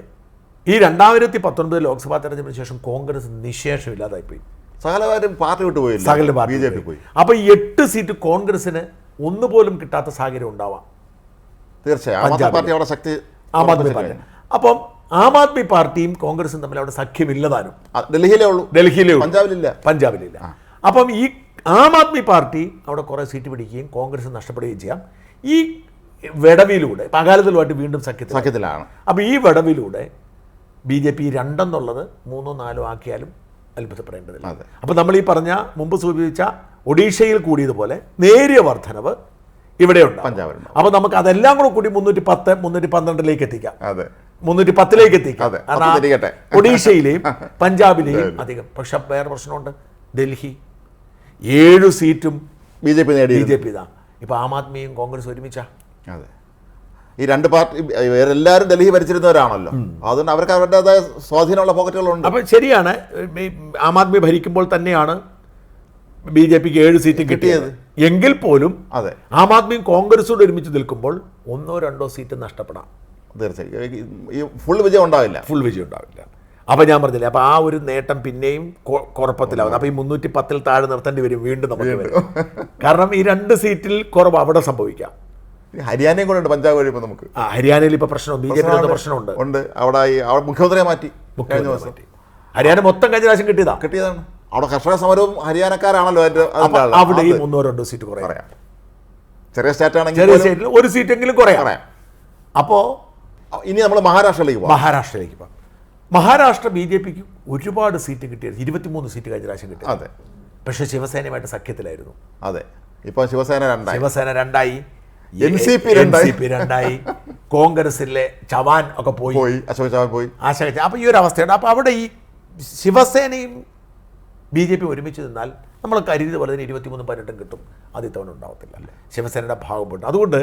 ഈ 2019 ലോക്സഭാ തെരഞ്ഞെടുപ്പിന് ശേഷം കോൺഗ്രസ് നിശേഷമില്ലാതായിപ്പോയി. സകലവാരും പാർട്ടി വിട്ടുപോയില്ല, BJP പോയി. അപ്പോൾ ഈ 8 സീറ്റ് കോൺഗ്രസിന് ഒന്നുപോലും കിട്ടാത്ത സാഹചര്യം ഉണ്ടാവാം. തീർച്ചയായും ആം ആദ്മി പാർട്ടി. അപ്പം ആം ആദ്മി പാർട്ടിയും കോൺഗ്രസും തമ്മിൽ അവിടെ സഖ്യമില്ലതാനും. ഡൽഹിയിലേ ഉള്ളൂ, പഞ്ചാബിലില്ല. അപ്പം ഈ ആം ആദ്മി പാർട്ടി അവിടെ കുറേ സീറ്റ് പിടിക്കുകയും കോൺഗ്രസ് നഷ്ടപ്പെടുകയും ചെയ്യാം. ഈ വിടവിലൂടെ അകാലത്തിലുമായിട്ട് വീണ്ടും സഖ്യത്തിലാണ്. അപ്പോൾ ഈ വിടവിലൂടെ BJP 2 എന്നുള്ളത് 3 4 ആക്കിയാലും അത്ഭുതപ്പെടേണ്ടതില്ല. അപ്പോൾ നമ്മൾ ഈ പറഞ്ഞ മുമ്പ് സൂചിപ്പിച്ച ഒഡീഷയിൽ കൂടിയതുപോലെ നേരിയ വർധനവ് ഇവിടെയുണ്ട്. അപ്പോൾ നമുക്ക് അതെല്ലാം കൂടെ കൂടി 310 312 എത്തിക്കാം, 310 എത്തിക്കാം. ഒഡീഷയിലെയും പഞ്ചാബിലെയും അധികം. പക്ഷെ വേറെ പ്രശ്നമുണ്ട്. ഡൽഹി 7 സീറ്റും BJP ഇതാ. ഇപ്പോൾ ആം ആദ്മിയും കോൺഗ്രസ് ഒരുമിച്ചാ. ഈ 2 പാർട്ടി എല്ലാവരും ഡൽഹി ഭരിച്ചിരുന്നവരാണല്ലോ, അതുകൊണ്ട് അവർക്ക് അവരുടേതായ സ്വാധീനമുള്ള പോക്കറ്റുകളുണ്ട്. അപ്പോൾ ശരിയാണ്, ആം ആദ്മി ഭരിക്കുമ്പോൾ തന്നെയാണ് BJPക്ക് 7 സീറ്റ് കിട്ടിയത്. എങ്കിൽ പോലും അതെ, ആം ആദ്മിയും കോൺഗ്രസും ഒരുമിച്ച് നിൽക്കുമ്പോൾ 1-2 സീറ്റ് നഷ്ടപ്പെടാം. തീർച്ചയായും ഈ ഫുൾ വിജയം ഉണ്ടാവില്ല. ഫുൾ വിജയം ഉണ്ടാവില്ല. അപ്പോൾ ഞാൻ പറഞ്ഞില്ലേ, അപ്പോൾ ആ ഒരു നേട്ടം പിന്നെയും കുഴപ്പത്തിലാവുന്നത്. അപ്പോൾ ഈ 310 താഴെ നിർത്തേണ്ടി വരും വീണ്ടും നമുക്ക് വരും. കാരണം ഈ 2 സീറ്റിൽ കുറവ് അവിടെ സംഭവിക്കാം. ഹരിയാനയും കൂടെ ഉണ്ട്, പഞ്ചാബ് കഴിയുമ്പോൾ നമുക്ക്. ഹരിയാനയിൽ ഇപ്പോൾ പ്രശ്നം BJP പ്രശ്നമുണ്ട്. അവിടെ മുഖ്യമന്ത്രിയെ മാറ്റി. ഹരിയാന മൊത്തം കഴിഞ്ഞ പ്രാവശ്യം കിട്ടിയതാണ്. അവിടെ കർഷക സമരവും ഹരിയാനക്കാരാണല്ലോ അവിടെ ഈ 1-2 സീറ്റ് കുറയാം. ചെറിയ സ്റ്റേറ്റ് ആണെങ്കിൽ ചെറിയ സ്റ്റേറ്റിൽ ഒരു സീറ്റെങ്കിലും കുറയാം. അപ്പോൾ ഇനി നമ്മൾ മഹാരാഷ്ട്രയിലേക്ക് പോകാം. മഹാരാഷ്ട്ര BJPക്ക് ഒരുപാട് സീറ്റ് കിട്ടിയത്, 23 സീറ്റ് കഴിഞ്ഞ പ്രാവശ്യം കിട്ടി. അതെ, പക്ഷേ ശിവസേനയുമായിട്ട് സഖ്യത്തിലായിരുന്നു. അതെ, ഇപ്പോൾ ശിവസേന 2ആയി, NCP 2ആയി, കോൺഗ്രസിലെ ചവാൻ ഒക്കെ പോയി, അശോക് ചവാൻ പോയി. അപ്പോൾ ഈ ഒരു അവസ്ഥയുണ്ട്. അപ്പോൾ അവിടെ ഈ ശിവസേനയും BJP ഒരുമിച്ച് നിന്നാൽ നമ്മൾ കരുതിയത് പോലെ തന്നെ 23-18 കിട്ടും. അത് ഇത്തവണ ഉണ്ടാവത്തില്ല, ശിവസേനയുടെ ഭാഗപ്പെട്ട്. അതുകൊണ്ട്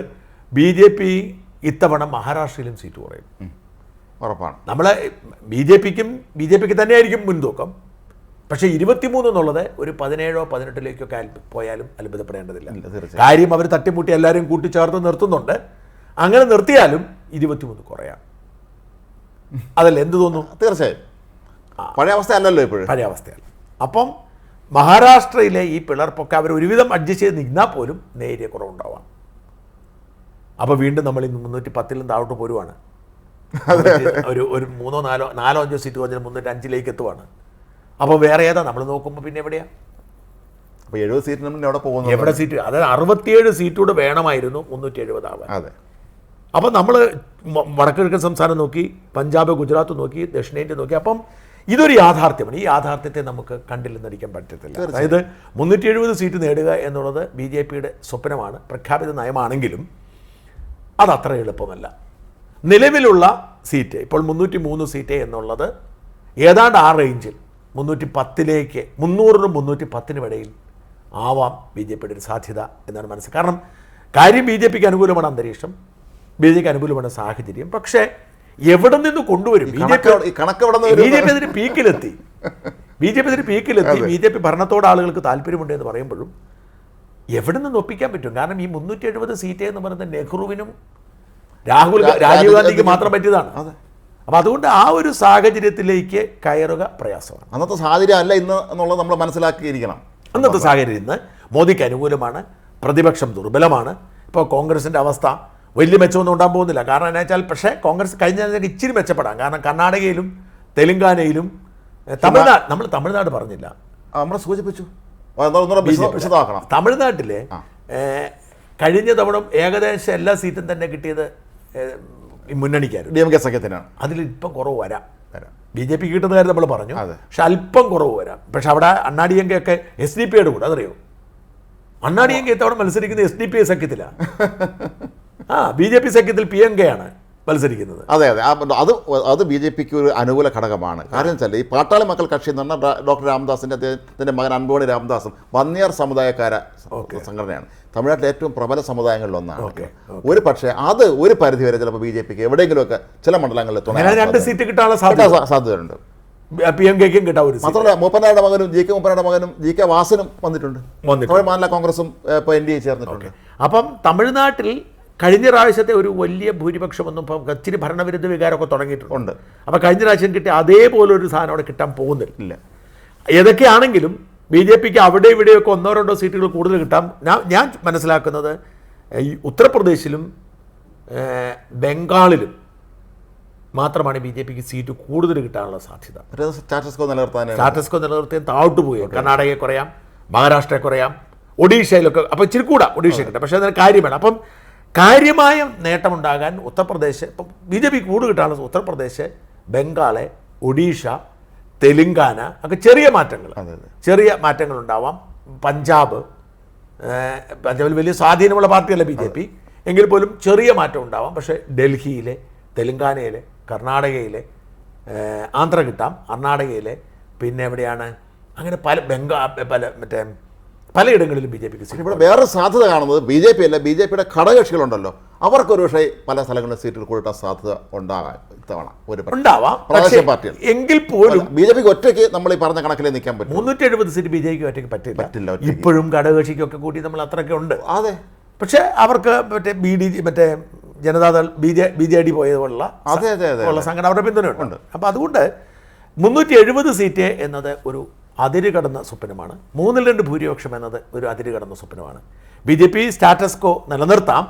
BJP ഇത്തവണ മഹാരാഷ്ട്രയിലും സീറ്റ് കുറയും, ഉറപ്പാണ്. നമ്മളെ BJPക്ക് തന്നെയായിരിക്കും മുൻതൂക്കം. പക്ഷേ 23 എന്നുള്ളത് ഒരു 17-18 പോയാലും അത്ഭുതപ്പെടേണ്ടതില്ല. കാര്യം അവർ തട്ടിമുട്ടി എല്ലാവരും കൂട്ടിച്ചേർത്ത് നിർത്തുന്നുണ്ട്. അങ്ങനെ നിർത്തിയാലും 23 കുറയാം. അതല്ല എന്ത് തോന്നുന്നു? തീർച്ചയായും പഴയ അവസ്ഥ അല്ലല്ലോ ഇപ്പോഴും. പഴയ അവസ്ഥയല്ല. അപ്പം മഹാരാഷ്ട്രയിലെ ഈ പിളർപ്പൊക്കെ അവർ ഒരുവിധം അഡ്ജസ്റ്റ് ചെയ്ത് നിന്നാൽ പോലും നേരിയ കുറവുണ്ടാവാം. അപ്പോൾ വീണ്ടും നമ്മൾ 310 താഴോട്ട് പോരുവാണ്. ഒരു 3-4-5 സീറ്റ് കുറഞ്ഞാൽ 305 എത്തുവാണ്. അപ്പോൾ വേറെ ഏതാ നമ്മൾ നോക്കുമ്പോൾ പിന്നെ എവിടെയാണ്? അപ്പോൾ 70 സീറ്റിന് മുന്നേ എവിടെ സീറ്റ്? അതായത് 67 സീറ്റൂടെ വേണമായിരുന്നു 370 ആവാൻ. അതെ. അപ്പം നമ്മൾ വടക്കിഴക്കൻ സംസ്ഥാനം നോക്കി, പഞ്ചാബ്, ഗുജറാത്ത് നോക്കി, ദക്ഷിണേന്ത്യ നോക്കി. അപ്പം ഇതൊരു യാഥാർത്ഥ്യമാണ്. ഈ യാഥാർത്ഥ്യത്തെ നമുക്ക് കണ്ടില്ലെന്നടിക്കാൻ പറ്റത്തില്ല. അതായത് 370 സീറ്റ് നേടുക എന്നുള്ളത് BJPയുടെ സ്വപ്നമാണ്, പ്രഖ്യാപിത നയമാണെങ്കിലും അതത്ര എളുപ്പമല്ല. നിലവിലുള്ള സീറ്റ് ഇപ്പോൾ 303 സീറ്റ് എന്നുള്ളത് ഏതാണ്ട് ആ റേഞ്ചിൽ 310 300-310 ഇടയിൽ ആവാം BJPയുടെ ഒരു സാധ്യത എന്നാണ് മനസ്സിലാക്കുക. കാരണം കാര്യം BJPക്ക് അനുകൂലമാണ് അന്തരീക്ഷം, BJPക്ക് അനുകൂലമാണ് സാഹചര്യം. പക്ഷേ എവിടെ നിന്ന് കൊണ്ടുവരും? BJP അതിന് പീക്കിലെത്തി. BJP ഭരണത്തോട് ആളുകൾക്ക് താല്പര്യമുണ്ട് എന്ന് പറയുമ്പോഴും എവിടെ നിന്ന് ഒപ്പിക്കാൻ പറ്റും? കാരണം ഈ 370 സീറ്റ് എന്ന് പറയുന്നത് നെഹ്റുവിനും രാജീവ് ഗാന്ധിക്ക് മാത്രം പറ്റിയതാണ്. അപ്പം അതുകൊണ്ട് ആ ഒരു സാഹചര്യത്തിലേക്ക് കയറുക പ്രയാസമാണ്. അന്നത്തെ സാഹചര്യം അല്ല ഇന്ന് എന്നുള്ളത് നമ്മൾ മനസ്സിലാക്കിയിരിക്കണം. അന്നത്തെ സാഹചര്യം ഇന്ന് മോദിക്ക് അനുകൂലമാണ്, പ്രതിപക്ഷം ദുർബലമാണ്. ഇപ്പോൾ കോൺഗ്രസിൻ്റെ അവസ്ഥ വലിയ മെച്ചമൊന്നും ഉണ്ടാകാൻ പോകുന്നില്ല. കാരണം എന്താ വെച്ചാൽ, പക്ഷേ കോൺഗ്രസ് കഴിഞ്ഞ ഇച്ചിരി മെച്ചപ്പെടാം. കാരണം കർണാടകയിലും തെലുങ്കാനയിലും നമ്മൾ തമിഴ്നാട് പറഞ്ഞില്ല, നമ്മൾ സൂചിപ്പിച്ചു. തമിഴ്നാട്ടിലെ കഴിഞ്ഞ തവണ ഏകദേശം എല്ലാ സീറ്റും തന്നെ കിട്ടിയത് മുന്നണിക്കായിരുന്നു, DMK സഖ്യത്തിനാണ്. അതിലിപ്പം കുറവ് വരാം. BJP കിട്ടുന്ന കാര്യം നമ്മൾ പറഞ്ഞു, പക്ഷെ അല്പം കുറവ് വരാം. പക്ഷെ അവിടെ അണ്ണാ-DMK ഒക്കെ SDP-യുടെ കൂടെ, അതറിയോ? അണ്ണാ-DMK ഇത്തവണ മത്സരിക്കുന്ന SDP സഖ്യത്തിലാണ്. BJP സഖ്യത്തിൽ PMK ആണ് മത്സരിക്കുന്നത്. അതെ, അത് BJPക്ക് ഒരു അനുകൂല ഘടകമാണ്. കാരണം വെച്ചാൽ ഈ പാട്ടാളി മക്കൾ കക്ഷി എന്ന് പറഞ്ഞാൽ ഡോക്ടർ രാമദാസിൻ്റെ അദ്ദേഹത്തിൻ്റെ മകൻ അൻപോണി രാമദാസും വന്നിയർ സമുദായക്കാര സംഘടനയാണ്. തമിഴ്നാട്ടിലെ ഏറ്റവും പ്രബല സമുദായങ്ങളിലൊന്നാണ്. ഒരു പക്ഷേ അത് ഒരു പരിധി വരെ ചിലപ്പോൾ BJPക്ക് എവിടെയെങ്കിലുമൊക്കെ ചില മണ്ഡലങ്ങളിൽ 2 സീറ്റ് കിട്ടാനുള്ള സാധ്യതയുണ്ട്. PMKക്കും കിട്ടാൻ. മാത്രമല്ല മൂപ്പനാരുടെ മകനും മൂപ്പനാരുടെ മകനും GK വാസനും വന്നിട്ടുണ്ട്. തമിഴ് മാനില കോൺഗ്രസും ഇപ്പോൾ NDA ചേർന്നിട്ടുണ്ട്. അപ്പം തമിഴ്നാട്ടിൽ കഴിഞ്ഞ പ്രാവശ്യത്തെ ഒരു വലിയ ഭൂരിപക്ഷമൊന്നും ഇപ്പം ഇച്ചിരി ഭരണവിരുദ്ധ വികാരമൊക്കെ തുടങ്ങിയിട്ടുണ്ട്. അപ്പോൾ കഴിഞ്ഞ പ്രാവശ്യം കിട്ടിയ അതേപോലെ ഒരു സാധനം അവിടെ കിട്ടാൻ പോകുന്നില്ല. ഏതൊക്കെയാണെങ്കിലും BJPക്ക് അവിടെ ഇവിടെയൊക്കെ 1-2 സീറ്റുകൾ കൂടുതൽ കിട്ടാം. ഞാൻ മനസ്സിലാക്കുന്നത് ഈ ഉത്തർപ്രദേശിലും ബംഗാളിലും മാത്രമാണ് BJPക്ക് സീറ്റ് കൂടുതൽ കിട്ടാനുള്ള സാധ്യത. സ്റ്റാറ്റസ് കോ നിലനിർത്താൻ താഴോട്ട് പോയി. കർണാടകയെ കുറയാം, മഹാരാഷ്ട്രയെ കുറയാം, ഒഡീഷയിലൊക്കെ. അപ്പോൾ ഇച്ചിരി കൂടാ ഒഡീഷ കിട്ടാം. പക്ഷേ അതിന് കാര്യമാണ്. അപ്പം കാര്യമായ നേട്ടമുണ്ടാകാൻ ഉത്തർപ്രദേശ്, ഇപ്പം BJP കൂടുതൽ കിട്ടാനുള്ള ഉത്തർപ്രദേശ്, ബംഗാള്, ഒഡീഷ, തെലുങ്കാന ഒക്കെ ചെറിയ മാറ്റങ്ങൾ ഉണ്ടാവാം. പഞ്ചാബിൽ വലിയ സ്വാധീനമുള്ള പാർട്ടിയല്ല BJP, എങ്കിൽ പോലും ചെറിയ മാറ്റം ഉണ്ടാവാം. പക്ഷേ ഡൽഹിയിലെ, തെലുങ്കാനയിലെ, കർണാടകയിലെ, ആന്ധ്ര കിട്ടാം, കർണാടകയിലെ, പിന്നെ എവിടെയാണ് അങ്ങനെ പല പലയിടങ്ങളിലും ബി ജെ പിക്ക് സീറ്റ്. ഇവിടെ വേറൊരു സാധ്യത കാണുന്നത് ബി ജെ പി അല്ല, ബി ജെ പിയുടെ ഘടകകക്ഷികളുണ്ടല്ലോ, അവർക്കൊരു പക്ഷേ പല സ്ഥലങ്ങളിലും സീറ്റുകൾ കൂട്ടാൻ സാധ്യത ഉണ്ടാകാം ഇത്തവണ. ഒരു ഉണ്ടാവാം, പ്രാദേശിക പാർട്ടികൾ എങ്കിൽ പോലും ബി ജെ പിക്ക് ഒറ്റയ്ക്ക് നമ്മൾ ഈ പറഞ്ഞ കണക്കിലേ നിൽക്കാൻ പറ്റും. 370 സീറ്റ് ബി ജെ പിക്ക് ഒറ്റയ്ക്ക് പറ്റില്ല. ഇപ്പോഴും ഘടകകക്ഷിക്കൊക്കെ കൂടി നമ്മൾ അത്രയൊക്കെ ഉണ്ട്. അതെ, പക്ഷേ അവർക്ക് മറ്റേ ജനതാദൾ ബി ജെ ഡി പോയതുപോലുള്ള അതെ അതെ അതെ ഉള്ള സംഘടന അവരുടെ പിന്തുണയുണ്ട്. അപ്പോൾ അതുകൊണ്ട് 370 സീറ്റ് എന്നത് ഒരു അതിര് കടന്ന സ്വപ്നമാണ്. 2/3 ഭൂരിപക്ഷം എന്നത് ഒരു അതിര് കടന്ന സ്വപ്നമാണ്. ബി ജെ പി സ്റ്റാറ്റസ് കോ നിലനിർത്താം,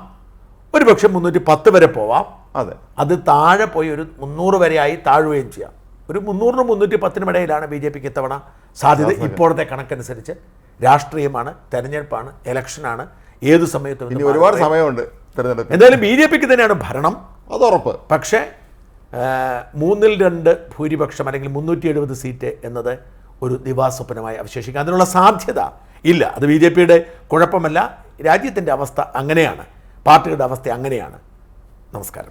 ഒരുപക്ഷെ 310 വരെ പോവാം. അതെ, അത് താഴെ പോയി ഒരു 300 വരെയായി താഴുകയും ചെയ്യാം. ഒരു 300-നും 310-നും ഇടയിലാണ് ബി ജെ പിക്ക് ഇത്തവണ സാധ്യത. ഇപ്പോഴത്തെ കണക്കനുസരിച്ച് രാഷ്ട്രീയമാണ്, തെരഞ്ഞെടുപ്പാണ്, ഇലക്ഷനാണ്, ഏത് സമയത്തും ഇനി ഒരുപാട് സമയമുണ്ട് തെരഞ്ഞെടുപ്പ്. എന്തായാലും ബി ജെ പിക്ക് തന്നെയാണ് ഭരണം, അത് ഉറപ്പ്. പക്ഷേ 2/3 ഭൂരിപക്ഷം അല്ലെങ്കിൽ 370 സീറ്റ് എന്നത് ഒരു ദിവാസ്വപ്നമായി അവശേഷിക്കുക. അതിനുള്ള സാധ്യത ഇല്ല. അത് ബി ജെ പിയുടെ കുഴപ്പമല്ല, രാജ്യത്തിൻ്റെ അവസ്ഥ അങ്ങനെയാണ്, പാർട്ടിയുടെ അവസ്ഥ അങ്ങനെയാണ്. നമസ്കാരം.